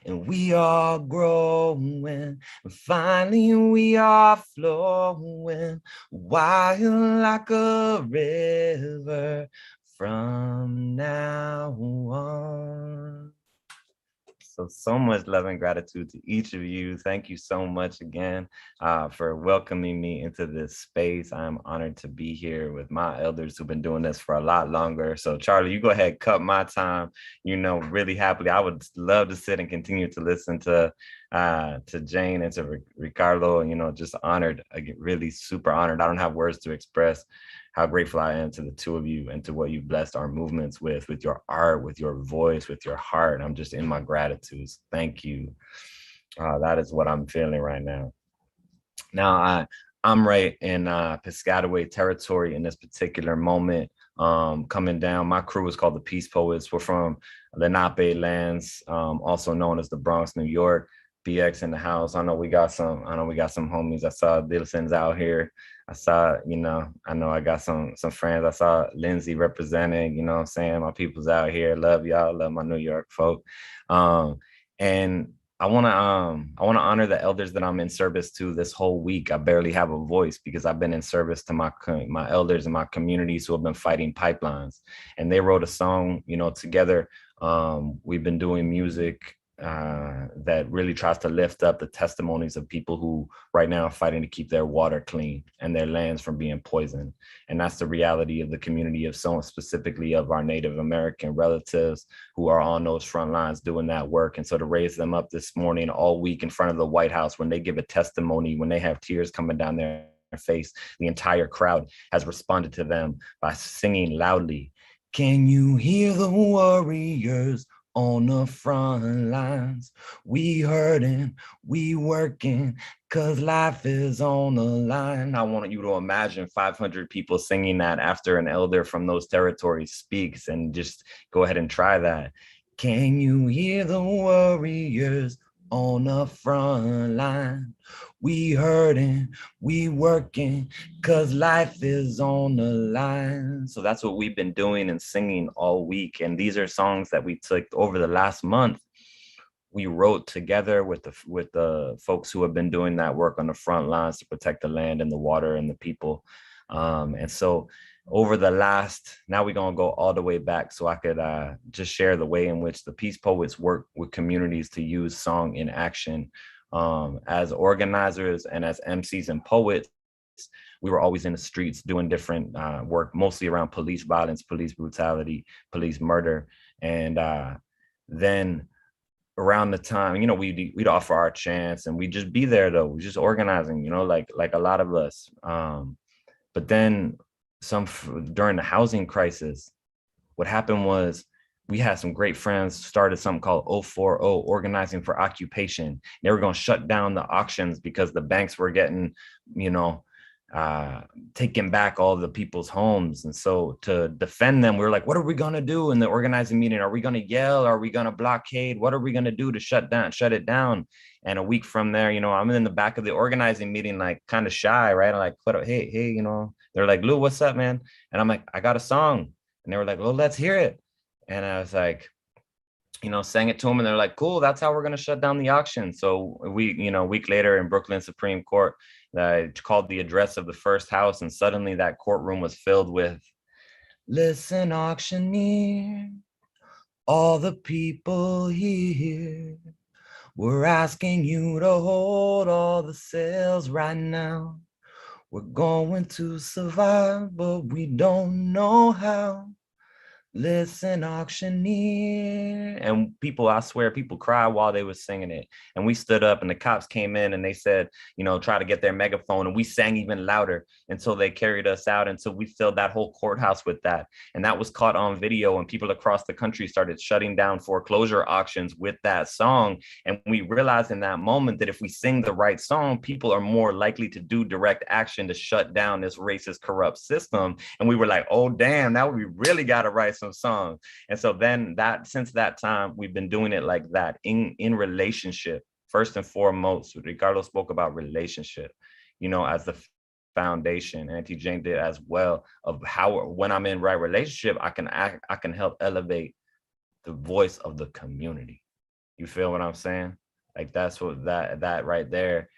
And we are growing, and finally we are flowing, wild like a river from now on. So much love and gratitude to each of you. Thank you so much again for welcoming me into this space. I'm honored to be here with my elders who've been doing this for a lot longer. So Charlie, you go ahead, cut my time, really happily. I would love to sit and continue to listen to Jane and to Ricardo, just honored, really super honored. I don't have words to express how grateful I am to the two of you and to what you've blessed our movements with your art, with your voice, with your heart. I'm just in my gratitude. Thank you. That is what I'm feeling right now. Now, I'm right in Piscataway territory in this particular moment. Coming down, my crew is called the Peace Poets. We're from Lenape lands, also known as the Bronx, New York. BX in the house. I know we got some homies. I saw Dilson's out here. I saw, I know I got some friends. I saw Lindsay representing, what I'm saying? My people's out here. Love y'all, love my New York folk. And I wanna honor the elders that I'm in service to this whole week. I barely have a voice because I've been in service to my elders and my communities who have been fighting pipelines. And they wrote a song, together. We've been doing music that really tries to lift up the testimonies of people who right now are fighting to keep their water clean and their lands from being poisoned. And that's the reality of the community of someone, specifically of our Native American relatives who are on those front lines doing that work. And so to raise them up this morning all week in front of the White House, when they give a testimony, when they have tears coming down their face, the entire crowd has responded to them by singing loudly, "Can you hear the warriors on the front lines? We hurting, we working, cause life is on the line." I want you to imagine 500 people singing that after an elder from those territories speaks, and just go ahead and try that. "Can you hear the warriors on the front line? We hurting, we working, cause life is on the line." So that's what we've been doing and singing all week. And these are songs that we took over the last month. We wrote together with the folks who have been doing that work on the front lines to protect the land and the water and the people. And so over the last, now we're gonna go all the way back so I could just share the way in which the Peace Poets work with communities to use song in action. As organizers and as MCs and poets, we were always in the streets doing different work, mostly around police violence, police brutality, police murder. And then around the time, we'd offer our chants and we'd just be there though, we're just organizing, like a lot of us. But then during the housing crisis, what happened was we had some great friends started something called 040, Organizing for Occupation. They were going to shut down the auctions because the banks were getting, taking back all the people's homes. And so to defend them, we were like, what are we going to do in the organizing meeting? Are we going to yell? Are we going to blockade? What are we going to do to shut it down? And a week from there, I'm in the back of the organizing meeting, like kind of shy, right? I'm like, hey, they're like, "Lou, what's up, man?" And I'm like, "I got a song." And they were like, "Well, let's hear it." And I was like, sang it to them, and they're like, "Cool, that's how we're going to shut down the auction." So a week later in Brooklyn Supreme Court, I called the address of the first house, and suddenly that courtroom was filled with, "Listen, auctioneer, all the people here, we're asking you to hold all the sales right now. We're going to survive, but we don't know how. listen, auctioneer. And people, I swear, people cried while they were singing it. And we stood up and the cops came in and they said, you know, try to get their megaphone. And we sang even louder until they carried us out. And so we filled that whole courthouse with that. And that was caught on video. And people across the country started shutting down foreclosure auctions with that song. And we realized in that moment that if we sing the right song, people are more likely to do direct action to shut down this racist, corrupt system. And we were like, oh, damn, now we really got to write some songs. And so then since that time, we've been doing it like that in relationship. First and foremost, Ricardo spoke about relationship, you know, as the foundation. Auntie Jane did as well, of how when I'm in right relationship, I can help elevate the voice of the community. You feel what I'm saying? Like that's what that right there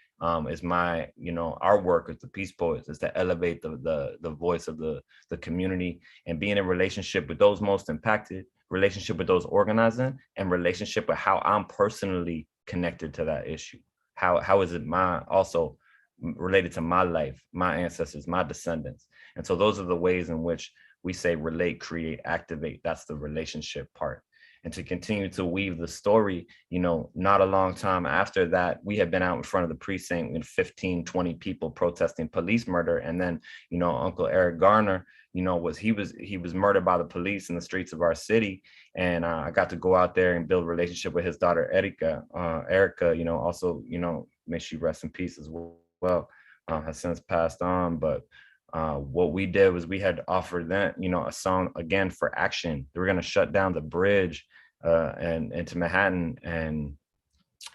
is my, you know, our work as the Peace Poets is to elevate the voice of the community and being in relationship with those most impacted, relationship with those organizing, and relationship with how I'm personally connected to that issue. How is it also related to my life, my ancestors, my descendants. And so those are the ways in which we say relate, create, activate. That's the relationship part. And to continue to weave the story, you know, not a long time after that, we had been out in front of the precinct with 15, 20 people protesting police murder. And then, you know, Uncle Eric Garner, you know, he was murdered by the police in the streets of our city. And I got to go out there and build a relationship with his daughter, Erica, you know, also, you know, may she rest in peace as well, has since passed on. But what we did was we had offered them, you know, a song again for action. They were going to shut down the bridge and into Manhattan, and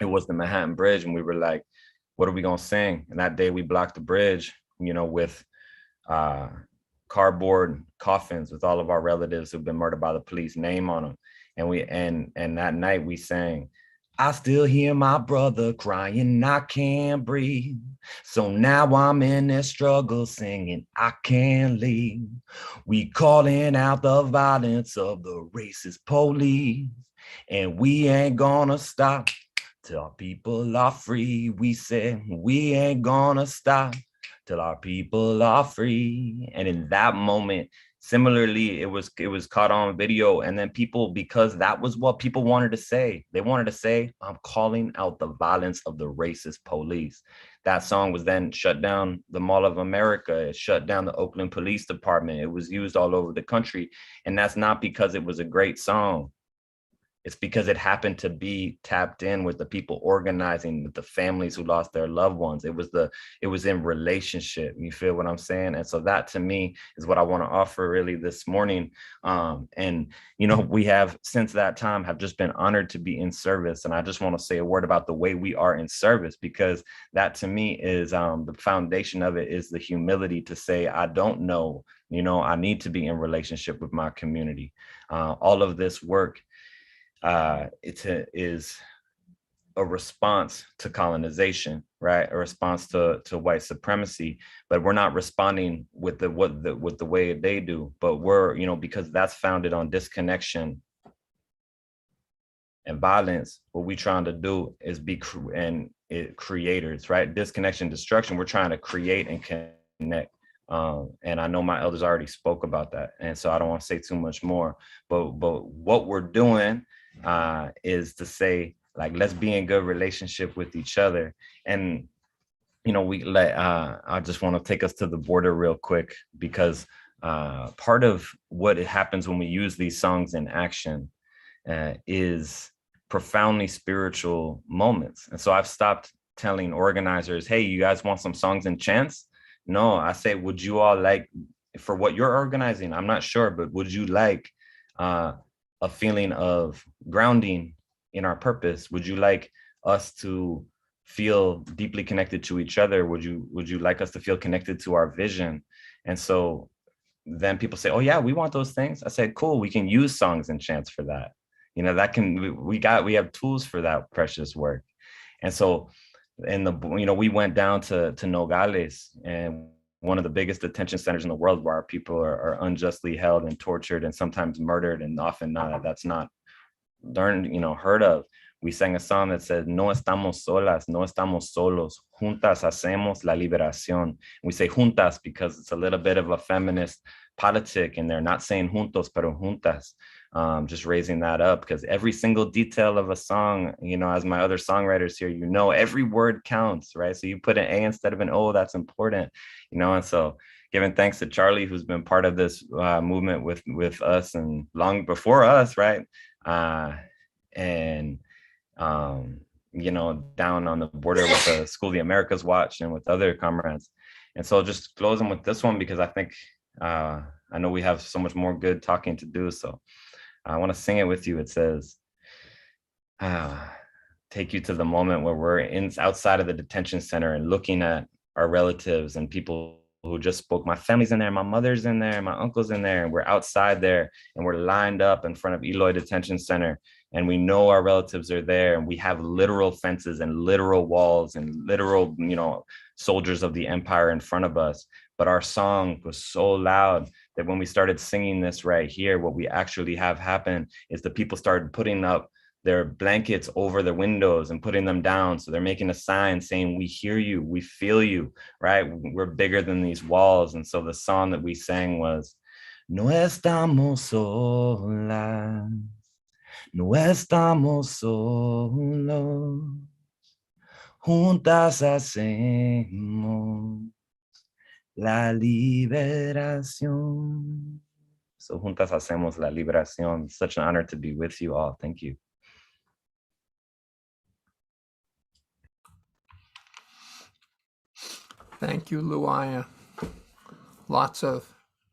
it was the Manhattan Bridge. And we were like, what are we going to sing? And that day we blocked the bridge, you know, with cardboard coffins with all of our relatives who've been murdered by the police name on them. And that night we sang, I still hear my brother crying, I can't breathe. So now I'm in this struggle singing, I can't leave. We calling out the violence of the racist police. And we ain't gonna stop till our people are free. We said we ain't gonna stop till our people are free. And in that moment, similarly, it was caught on video. And then people, because that was what people wanted to say. They wanted to say, I'm calling out the violence of the racist police. That song was then shut down the Mall of America. It shut down the Oakland Police Department. It was used all over the country. And that's not because it was a great song. It's because it happened to be tapped in with the people organizing, with the families who lost their loved ones. It was in relationship. You feel what I'm saying? And so that to me is what I want to offer really this morning. And, you know, we have since that time have just been honored to be in service. And I just want to say a word about the way we are in service, because that to me is the foundation of it is the humility to say, I don't know, you know, I need to be in relationship with my community. All of this work is a response to colonization, right? A response to white supremacy, but we're not responding with the way they do, but we're, you know, because that's founded on disconnection and violence. What we're trying to do is be creators, right? Disconnection, destruction. We're trying to create and connect. And I know my elders already spoke about that, and so I don't want to say too much more. But what we're doing is to say, like, let's be in good relationship with each other. And you know, I just want to take us to the border real quick, because part of what happens when we use these songs in action is profoundly spiritual moments. And so I've stopped telling organizers, hey, you guys want some songs and chants? No, I say, would you all like, for what you're organizing, I'm not sure, but would you like a feeling of grounding in our purpose? Would you like us to feel deeply connected to each other? Would you like us to feel connected to our vision? And so then people say, oh yeah, we want those things. I said, cool, we can use songs and chants for that. You know, that can, we have tools for that precious work. And so we went down to Nogales, and one of the biggest detention centers in the world, where our people are unjustly held and tortured and sometimes murdered, and often that's not learned, you know, heard of. We sang a song that said, no estamos solas, no estamos solos, juntas hacemos la liberación. We say juntas because it's a little bit of a feminist politic in there, not saying juntos, pero juntas. Just raising that up, because every single detail of a song, you know, as my other songwriters here, you know, every word counts, right? So you put an A instead of an O, that's important, you know. And so giving thanks to Charlie, who's been part of this movement with us and long before us, right? And you know, down on the border with the School of the Americas Watch and with other comrades. And so just closing with this one, because I think I know we have so much more good talking to do. So I want to sing it with you. It says, take you to the moment where we're outside of the detention center and looking at our relatives and people who just spoke. My family's in there, my mother's in there, my uncle's in there, and we're outside there and we're lined up in front of Eloy Detention Center, and we know our relatives are there, and we have literal fences and literal walls and literal, you know, soldiers of the empire in front of us. But our song was so loud that when we started singing this right here, what we actually have happen is the people started putting up their blankets over the windows and putting them down. So they're making a sign saying, we hear you, we feel you, right? We're bigger than these walls. And so the song that we sang was, no estamos solas, no estamos solos, juntas hacemos la liberación. So juntas hacemos la liberación. Such an honor to be with you all. Thank you. Thank you, Luaya. Lots of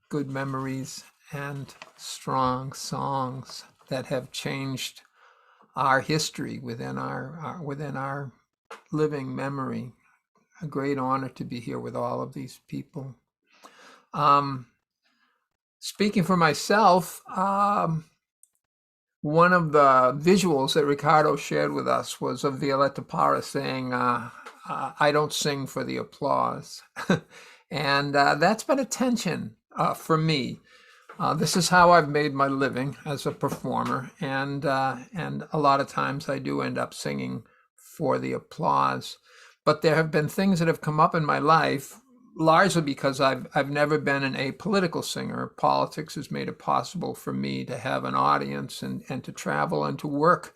good memories and strong songs that have changed our history within our living memory. A great honor to be here with all of these people. Speaking for myself, one of the visuals that Ricardo shared with us was of Violeta Parra saying, I don't sing for the applause. And that's been a tension for me. This is how I've made my living as a performer. And a lot of times I do end up singing for the applause. But there have been things that have come up in my life, largely because I've never been an apolitical singer. Politics has made it possible for me to have an audience and to travel and to work.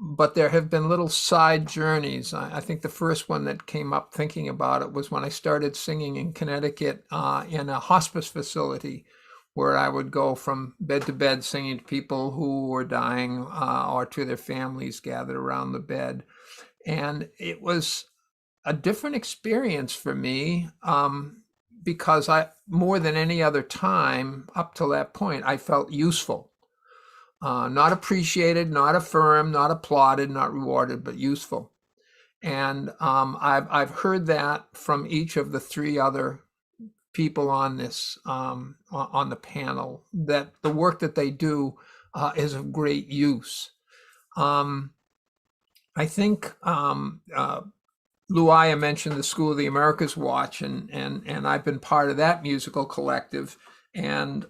But there have been little side journeys. I think the first one that came up thinking about it was when I started singing in Connecticut in a hospice facility, where I would go from bed to bed singing to people who were dying or to their families gathered around the bed. And it was a different experience for me because more than any other time up till that point, I felt useful. Not appreciated, not affirmed, not applauded, not rewarded, but useful. And I've heard that from each of the three other people on this on the panel, that the work that they do is of great use. I think Luaya mentioned the School of the Americas Watch, and I've been part of that musical collective. And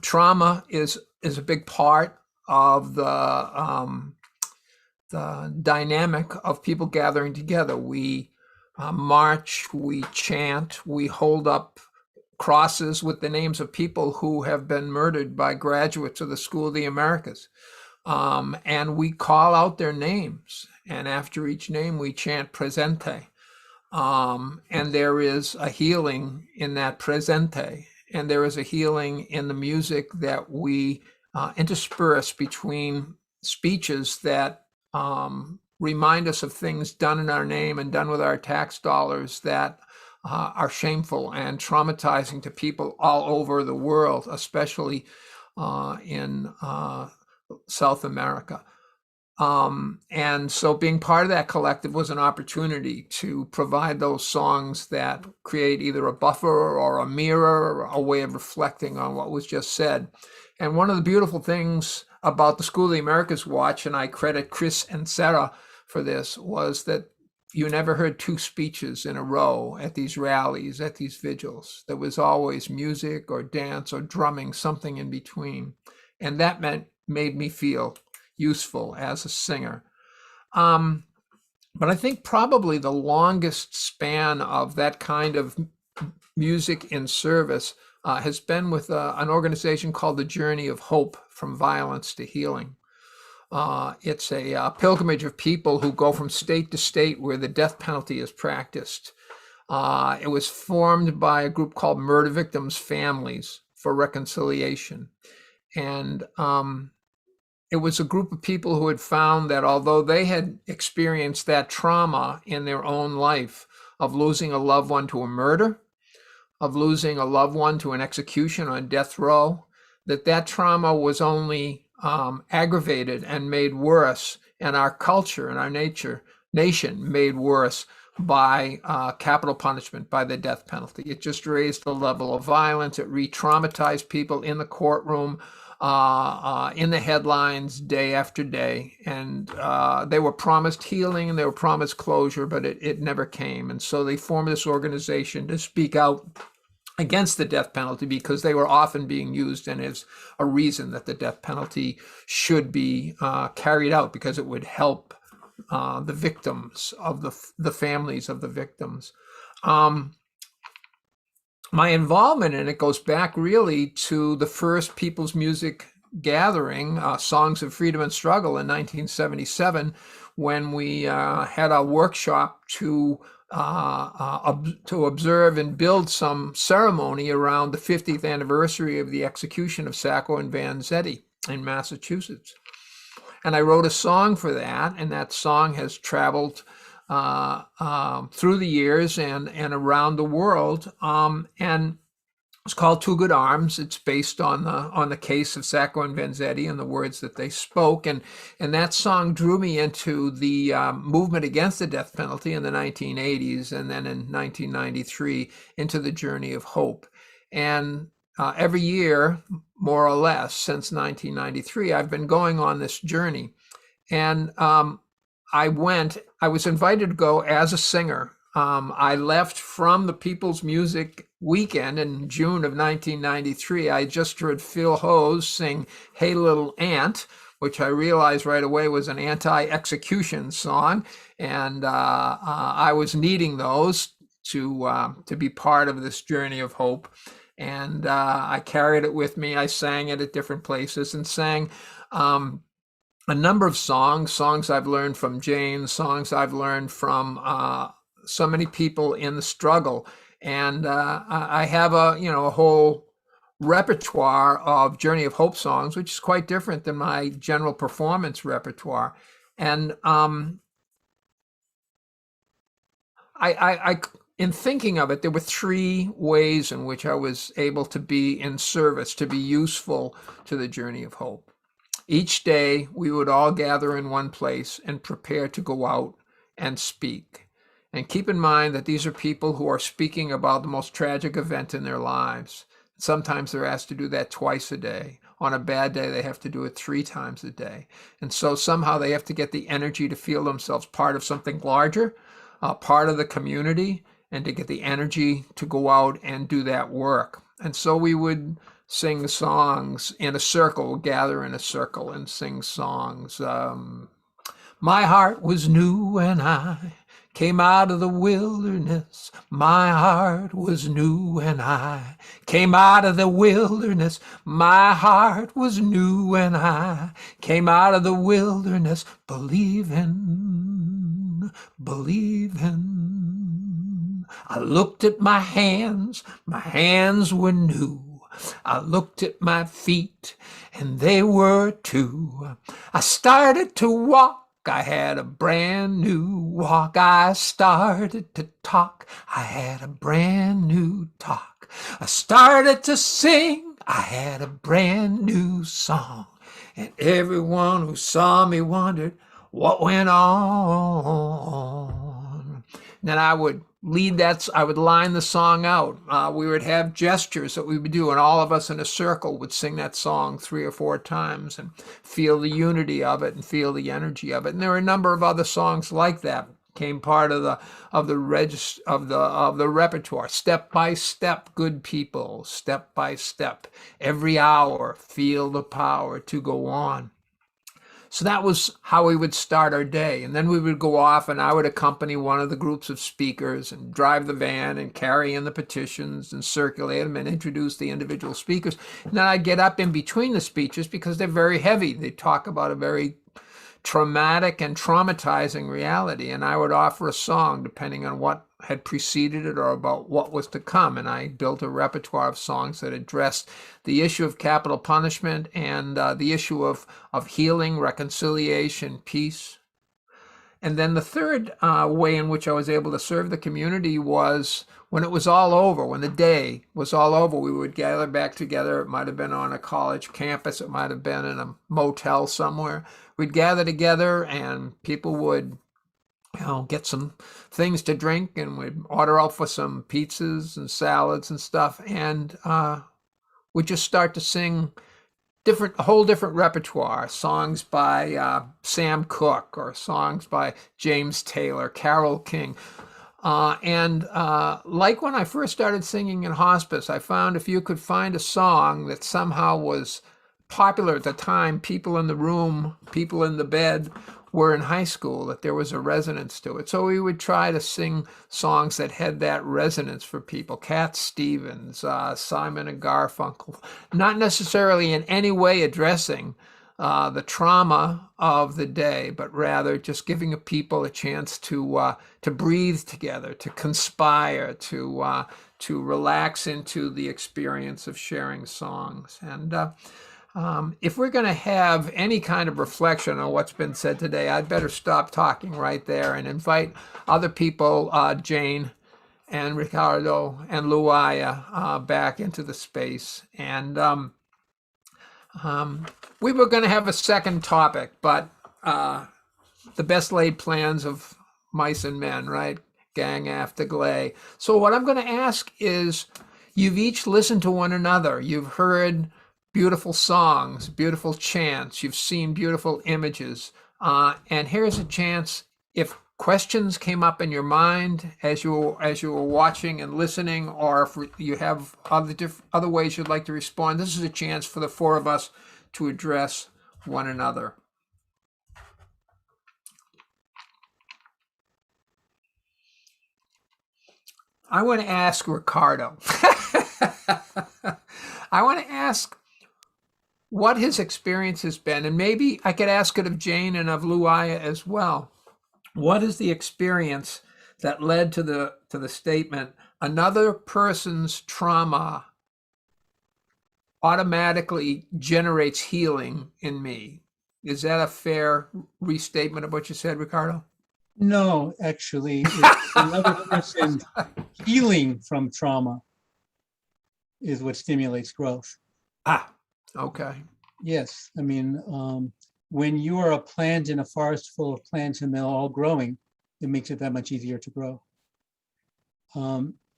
trauma is a big part of the dynamic of people gathering together. We march, we chant, we hold up crosses with the names of people who have been murdered by graduates of the School of the Americas. And we call out their names. And after each name, we chant presente. And there is a healing in that presente. And there is a healing in the music that we intersperse between speeches that remind us of things done in our name and done with our tax dollars that are shameful and traumatizing to people all over the world, especially in South America. And so being part of that collective was an opportunity to provide those songs that create either a buffer or a mirror or a way of reflecting on what was just said. And one of the beautiful things about the School of the Americas Watch, and I credit Chris and Sarah for this, was that you never heard two speeches in a row at these rallies, at these vigils. There was always music or dance or drumming, something in between. And that made me feel useful as a singer. But I think probably the longest span of that kind of music in service has been with an organization called the Journey of Hope, From Violence to Healing. It's a pilgrimage of people who go from state to state where the death penalty is practiced. It was formed by a group called Murder Victims' Families for Reconciliation. And it was a group of people who had found that although they had experienced that trauma in their own life of losing a loved one to a murder, of losing a loved one to an execution on death row, that trauma was only aggravated and made worse, and our culture and our nation made worse by capital punishment, by the death penalty. It just raised the level of violence. It re-traumatized people in the courtroom, in the headlines day after day. And they were promised healing and they were promised closure, but it never came. And so they formed this organization to speak out against the death penalty because they were often being used and as a reason that the death penalty should be carried out, because it would help the victims of the families of the victims. My involvement in it goes back really to the first people's music gathering, Songs of Freedom and Struggle in 1977, when we had a workshop to observe and build some ceremony around the 50th anniversary of the execution of Sacco and Vanzetti in Massachusetts. And I wrote a song for that, and that song has traveled through the years and around the world. And it's called Two Good Arms. It's based on the case of Sacco and Vanzetti and the words that they spoke. And that song drew me into the movement against the death penalty in the 1980s, and then in 1993 into the Journey of Hope. And every year, more or less, since 1993, I've been going on this journey. And I was invited to go as a singer. I left from the People's Music Weekend in June of 1993. I just heard Phil Hose sing Hey Little Ant, which I realized right away was an anti-execution song. And I was needing those to be part of this journey of hope. And I carried it with me. I sang it at different places and sang a number of songs I've learned from Jane, songs I've learned from so many people in the struggle. And I have a whole repertoire of Journey of Hope songs, which is quite different than my general performance repertoire. And I in thinking of it, there were three ways in which I was able to be in service, to be useful to the Journey of Hope. Each day, we would all gather in one place and prepare to go out and speak. And keep in mind that these are people who are speaking about the most tragic event in their lives. Sometimes they're asked to do that twice a day. On a bad day, they have to do it 3 times a day. And so somehow they have to get the energy to feel themselves part of something larger, part of the community, and to get the energy to go out and do that work. And so we would sing songs in a circle, gather in a circle and sing songs. My heart was new and I came out of the wilderness. My heart was new and I came out of the wilderness. My heart was new and I came out of the wilderness, believing. I looked at my hands were new. I looked at my feet, and they were too. I started to walk, I had a brand new walk. I started to talk, I had a brand new talk. I started to sing, I had a brand new song. And everyone who saw me wondered what went on. Then I would I would line the song out. We would have gestures that we would do, and all of us in a circle would sing that song 3 or 4 times and feel the unity of it and feel the energy of it. And there were a number of other songs like that came part of the repertoire. Step by step, good people. Step by step, every hour, feel the power to go on. So that was how we would start our day. And then we would go off and I would accompany one of the groups of speakers and drive the van and carry in the petitions and circulate them and introduce the individual speakers. And then I'd get up in between the speeches because they're very heavy. They talk about a very traumatic and traumatizing reality. And I would offer a song depending on what had preceded it or about what was to come. And I built a repertoire of songs that addressed the issue of capital punishment and the issue of healing, reconciliation, peace. And then the third way in which I was able to serve the community was when it was all over, when the day was all over, we would gather back together. It might have been on a college campus. It might have been in a motel somewhere. We'd gather together and people would get some things to drink and we'd order out for some pizzas and salads and stuff. And we'd just start to sing a whole different repertoire, songs by Sam Cooke or songs by James Taylor, Carole King. And like when I first started singing in hospice, I found if you could find a song that somehow was popular at the time, people in the room, people in the bed were in high school, that there was a resonance to it. So we would try to sing songs that had that resonance for people. Cat Stevens, Simon and Garfunkel, not necessarily in any way addressing the trauma of the day, but rather just giving people a chance to breathe together, to conspire, to relax into the experience of sharing songs. And if we're going to have any kind of reflection on what's been said today, I'd better stop talking right there and invite other people, Jane and Ricardo and Luaya, back into the space. And we were going to have a second topic, but the best laid plans of mice and men, right? Gang after glay. So what I'm going to ask is, you've each listened to one another. You've heard beautiful songs, beautiful chants. You've seen beautiful images. And here's a chance, if questions came up in your mind as you were watching and listening, or if you have other ways you'd like to respond, this is a chance for the four of us to address one another. I want to ask Ricardo. I want to ask what his experience has been, and maybe I could ask it of Jane and of Luaya as well. What is the experience that led to the statement, another person's trauma automatically generates healing in me? Is that a fair restatement of what you said, Ricardo? No, actually, it's another person healing from trauma is what stimulates growth. Okay. Yes, I mean, when you are a plant in a forest full of plants and they're all growing, it makes it that much easier to grow.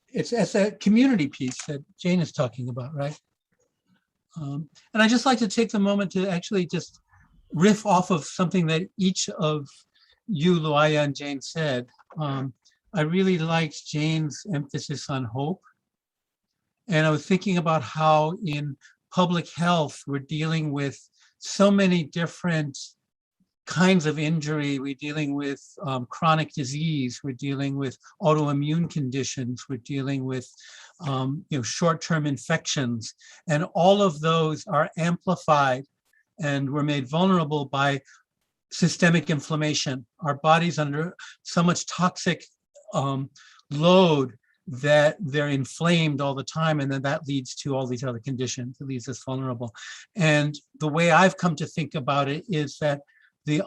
It's a community piece that Jane is talking about, right? And I just like to take the moment to actually just riff off of something that each of you, Luaya and Jane, said. I really liked Jane's emphasis on hope. And I was thinking about how in public health, we're dealing with so many different kinds of injury. We're dealing with chronic disease. We're dealing with autoimmune conditions. We're dealing with short-term infections. And all of those are amplified and we're made vulnerable by systemic inflammation. Our body's under so much toxic load that they're inflamed all the time, and then that leads to all these other conditions. It leaves us vulnerable. And the way I've come to think about it is that the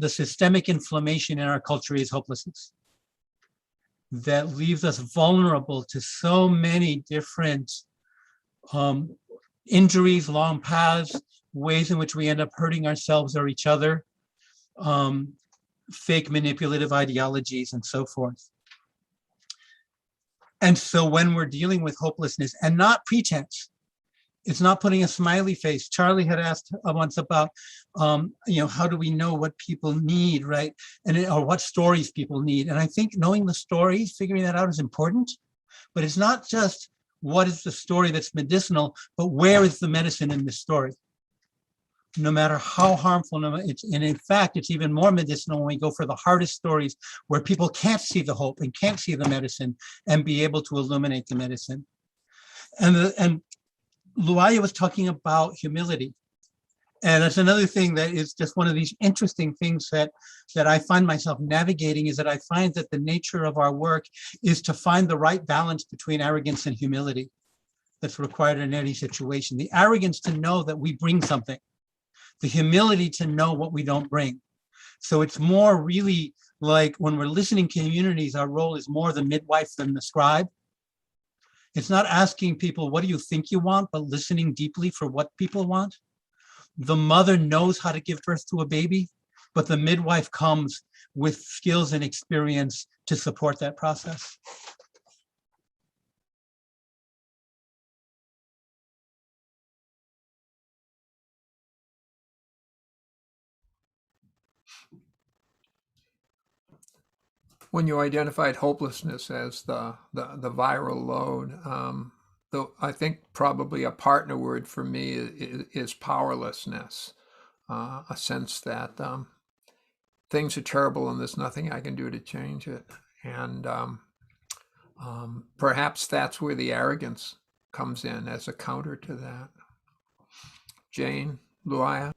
systemic inflammation in our culture is hopelessness. That leaves us vulnerable to so many different injuries, long paths, ways in which we end up hurting ourselves or each other, fake manipulative ideologies, and so forth. And so when we're dealing with hopelessness, and not pretense, it's not putting a smiley face. Charlie had asked once about, how do we know what people need, right? Or what stories people need. And I think knowing the stories, figuring that out is important, but it's not just what is the story that's medicinal, but where is the medicine in this story? no matter how harmful. And in fact, it's even more medicinal when we go for the hardest stories where people can't see the hope and can't see the medicine and be able to illuminate the medicine. And Luaya was talking about humility. And that's another thing that is just one of these interesting things that I find myself navigating, is that I find that the nature of our work is to find the right balance between arrogance and humility that's required in any situation. The arrogance to know that we bring something, the humility to know what we don't bring. So it's more really like when we're listening communities, our role is more the midwife than the scribe. It's not asking people, what do you think you want, but listening deeply for what people want. The mother knows how to give birth to a baby, but the midwife comes with skills and experience to support that process. When you identified hopelessness as the viral load, though I think probably a partner word for me is powerlessness, a sense that things are terrible and there's nothing I can do to change it. And perhaps that's where the arrogance comes in as a counter to that. Jane, Luaya?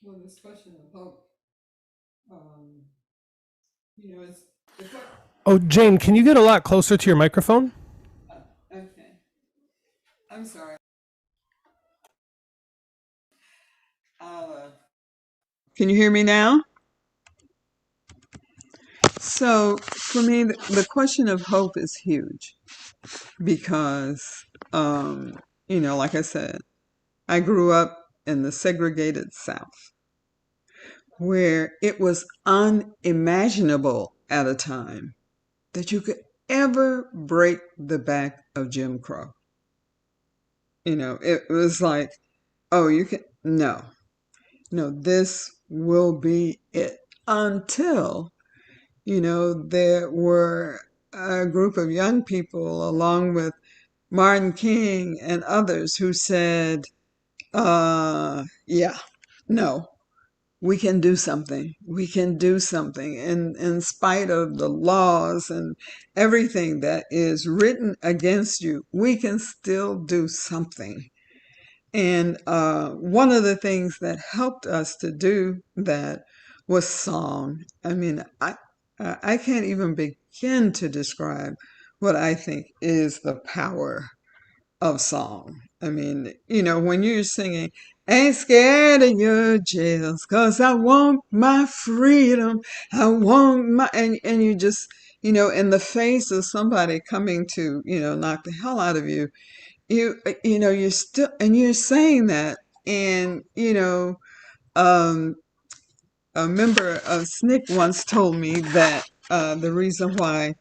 Well, this question of hope, it's Oh, Jane, can you get a lot closer to your microphone? okay. I'm sorry. Can you hear me now? So for me, the question of hope is huge because, like I said, I grew up in the segregated South where it was unimaginable at a time that you could ever break the back of Jim Crow. It was like, oh, you can, no, this will be it until, there were a group of young people along with Martin King and others who said, yeah, no, we can do something. We can do something. And in spite of the laws and everything that is written against you, we can still do something. And one of the things that helped us to do that was song. I mean, I can't even begin to describe what I think is the power of song. I mean, when you're singing, ain't scared of your jails, 'cause I want my freedom. I want my, and you just, in the face of somebody coming to, knock the hell out of you, you're still, and you're saying that, and, um, a member of SNCC once told me that the reason why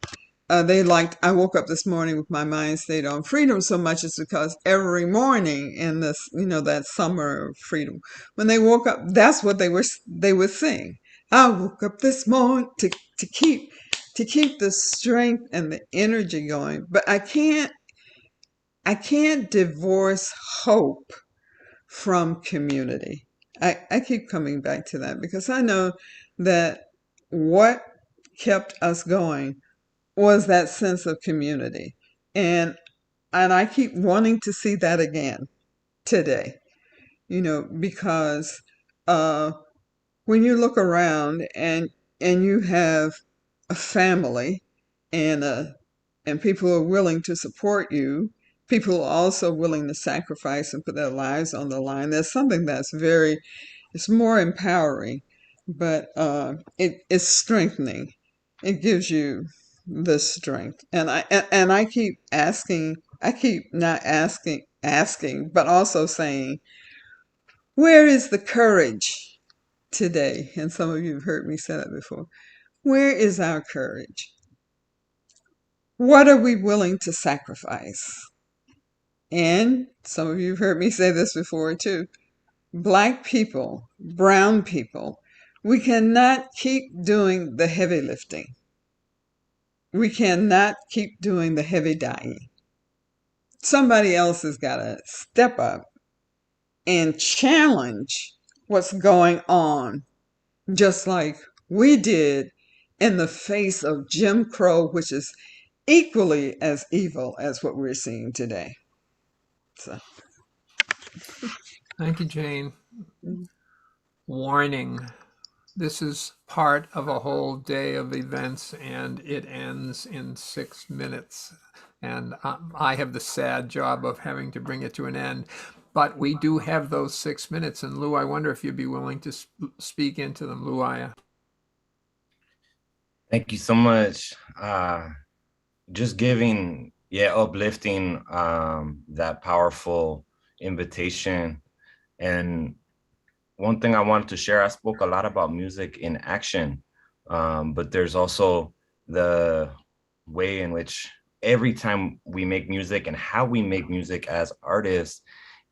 I woke up this morning with my mind stayed on freedom so much is because every morning in this, that summer of freedom, when they woke up, that's what they would sing. I woke up this morning to keep the strength and the energy going. But I can't divorce hope from community. I keep coming back to that because I know that what kept us going was that sense of community. And I keep wanting to see that again today, because when you look around and you have a family and people who are willing to support you, people who are also willing to sacrifice and put their lives on the line, there's something that's it's more empowering, but it's strengthening. It gives you the strength. And I keep asking, I keep not asking, but also saying, where is the courage today? And some of you have heard me say that before. Where is our courage? What are we willing to sacrifice? And some of you have heard me say this before too. Black people, brown people, we cannot keep doing the heavy lifting. We cannot keep doing the heavy dying. Somebody else has got to step up and challenge what's going on, just like we did in the face of Jim Crow, which is equally as evil as what we're seeing today. So, Thank you, Jane. mm, Warning. This is part of a whole day of events, and it ends in 6 minutes. And I have the sad job of having to bring it to an end. But we do have those 6 minutes. And Lou, I wonder if you'd be willing to speak into them, Luaya. Thank you so much. Just giving, uplifting that powerful invitation. And one thing I wanted to share, I spoke a lot about music in action, but there's also the way in which every time we make music and how we make music as artists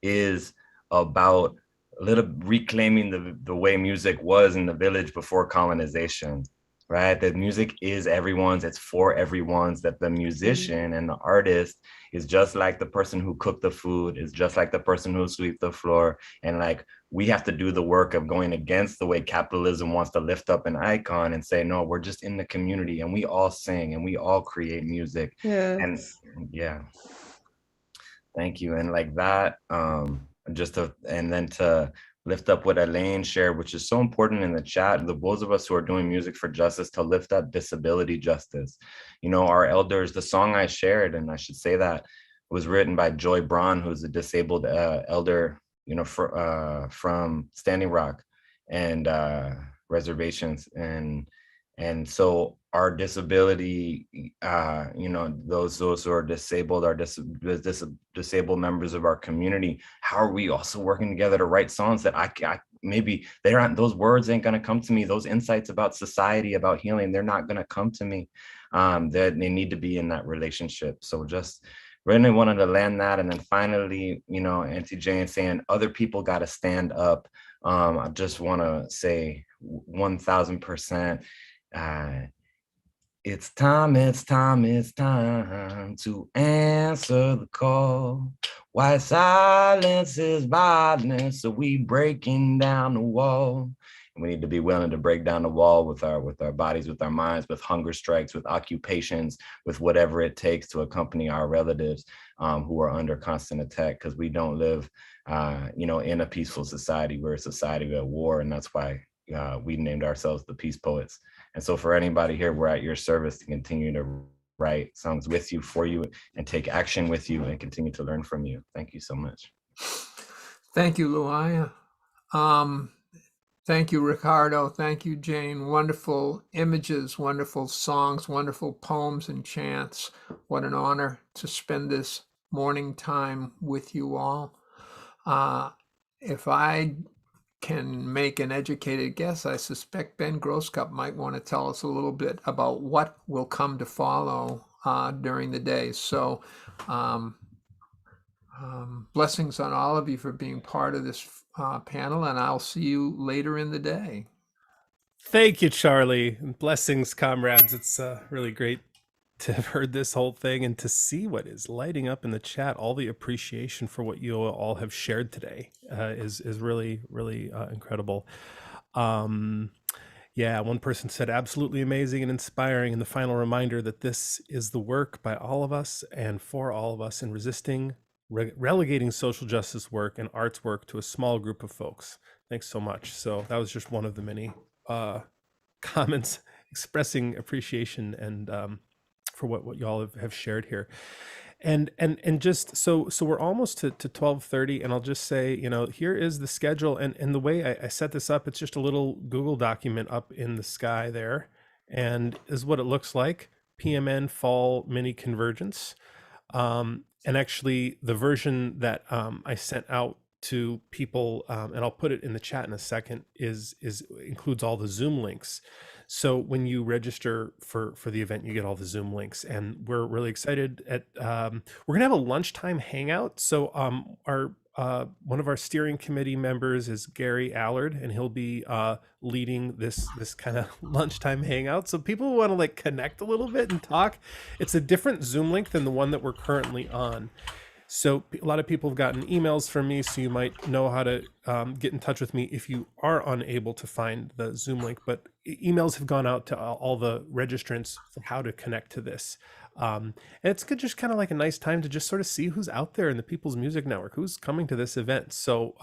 is about a little reclaiming the way music was in the village before colonization, right? That music is everyone's, it's for everyone's, that the musician and the artist is just like the person who cooked the food, is just like the person who sweep the floor. And like, we have to do the work of going against the way capitalism wants to lift up an icon and say, no, we're just in the community and we all sing and we all create music. And yes. yeah, thank you. And like that, and then to lift up what Elaine shared, which is so important in the chat, the both of us who are doing music for justice, to lift up disability justice. You know, our elders, the song I shared, and I should say that, was written by Joy Braun, who's a disabled elder, you know, from Standing Rock and reservations. And so our disability, you know, those who are disabled, are disabled members of our community, how are we also working together to write songs that I maybe they aren't, those words ain't gonna come to me, those insights about society, about healing, they're not gonna come to me. That they need to be in that relationship. So just really wanted to land that. And then finally, you know, Auntie Jane saying other people got to stand up. I just want to say 1000%. It's time to answer the call. Why silence is violence, so we breaking down the wall. And we need to be willing to break down the wall with our bodies, with our minds, with hunger strikes, with occupations, with whatever it takes to accompany our relatives who are under constant attack, because we don't live, you know, in a peaceful society. We're a society at war, and that's why we named ourselves the Peace Poets. And so for anybody here, we're at your service to continue to write songs with you, for you, and take action with you, and continue to learn from you. Thank you so much. Thank you, Luaya. Thank you, Ricardo. Thank you, Jane. Wonderful images, wonderful songs, wonderful poems and chants. What an honor to spend this morning time with you all. If I can make an educated guess, I suspect Ben Grosscup might want to tell us a little bit about what will come to follow during the day. So blessings on all of you for being part of this panel, and I'll see you later in the day. Thank you, Charlie. And blessings, comrades. It's really great to have heard this whole thing and to see what is lighting up in the chat. All the appreciation for what you all have shared today is really, really incredible. Yeah, one person said absolutely amazing and inspiring, and the final reminder that this is the work by all of us and for all of us in resisting relegating social justice work and arts work to a small group of folks. Thanks so much. So that was just one of the many comments expressing appreciation and for what y'all have shared here. And just so we're almost to 12:30, and I'll just say, you know, here is the schedule, and the way I set this up, it's just a little Google document up in the sky there, and is what it looks like. PMN Fall Mini Convergence. And actually the version that I sent out to people, and I'll put it in the chat in a second, is includes all the Zoom links. So when you register for the event, you get all the Zoom links, and we're really excited at we're gonna have a lunchtime hangout. So our one of our steering committee members is Gary Allard, and he'll be leading this kind of lunchtime hangout. So people who want to like connect a little bit and talk, it's a different Zoom link than the one that we're currently on. So a lot of people have gotten emails from me, so you might know how to get in touch with me if you are unable to find the Zoom link. But emails have gone out to all the registrants for how to connect to this. And it's good, just kind of like a nice time to just sort of see who's out there in the People's Music Network, who's coming to this event. So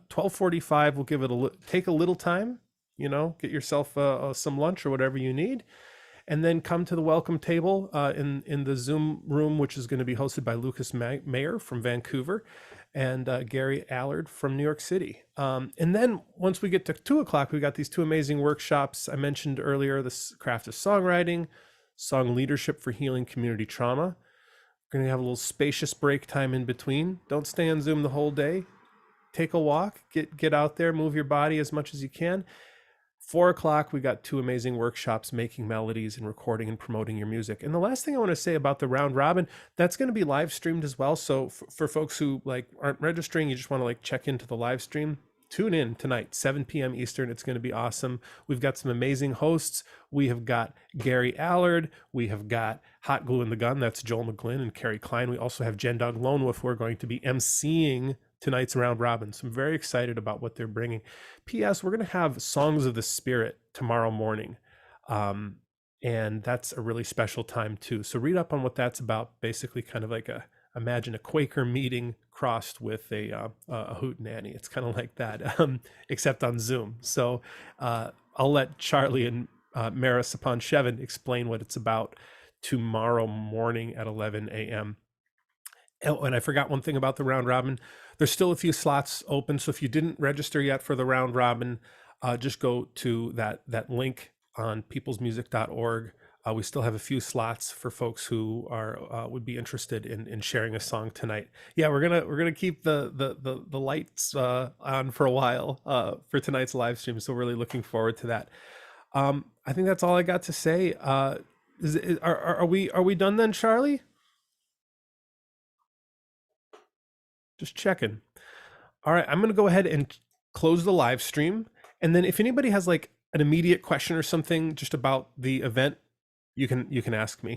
12:45, we'll give it take a little time, you know, get yourself some lunch or whatever you need, and then come to the welcome table in the Zoom room, which is going to be hosted by Lucas Mayer from Vancouver and Gary Allard from New York City. And then once we get to 2 o'clock, we got these 2 amazing workshops I mentioned earlier: the craft of songwriting, song leadership for healing community trauma. We're going to have a little spacious break time in between. Don't stay on Zoom the whole day. Take a walk, get out there, move your body as much as you can. 4 o'clock, we got 2 amazing workshops, making melodies and recording and promoting your music. And the last thing I want to say about the round robin, that's going to be live streamed as well. So for folks who like aren't registering, you just want to like check into the live stream, tune in tonight, 7 p.m. Eastern. It's going to be awesome. We've got some amazing hosts. We have got Gary Allard. We have got Hot Glue in the Gun. That's Joel McGlynn and Carrie Klein. We also have Jen Dog Lone Wolf, who are going to be emceeing tonight's round robin. So I'm very excited about what they're bringing. P.S. We're going to have Songs of the Spirit tomorrow morning. And that's a really special time too. So read up on what that's about. Basically kind of like imagine a Quaker meeting crossed with a hootenanny. It's kind of like that, except on Zoom. So I'll let Charlie and Maris Upon-Shevin explain what it's about tomorrow morning at 11 a.m. Oh, and I forgot one thing about the round robin. There's still a few slots open. So if you didn't register yet for the round robin, just go to that link on peoplesmusic.org. We still have a few slots for folks who are would be interested in sharing a song tonight. Yeah, we're gonna keep the lights on for a while for tonight's live stream. So really looking forward to that. I think that's all I got to say. Are we done then, Charlie? Just checking. All right, I'm going to go ahead and close the live stream. And then if anybody has like an immediate question or something just about the event, you can ask me.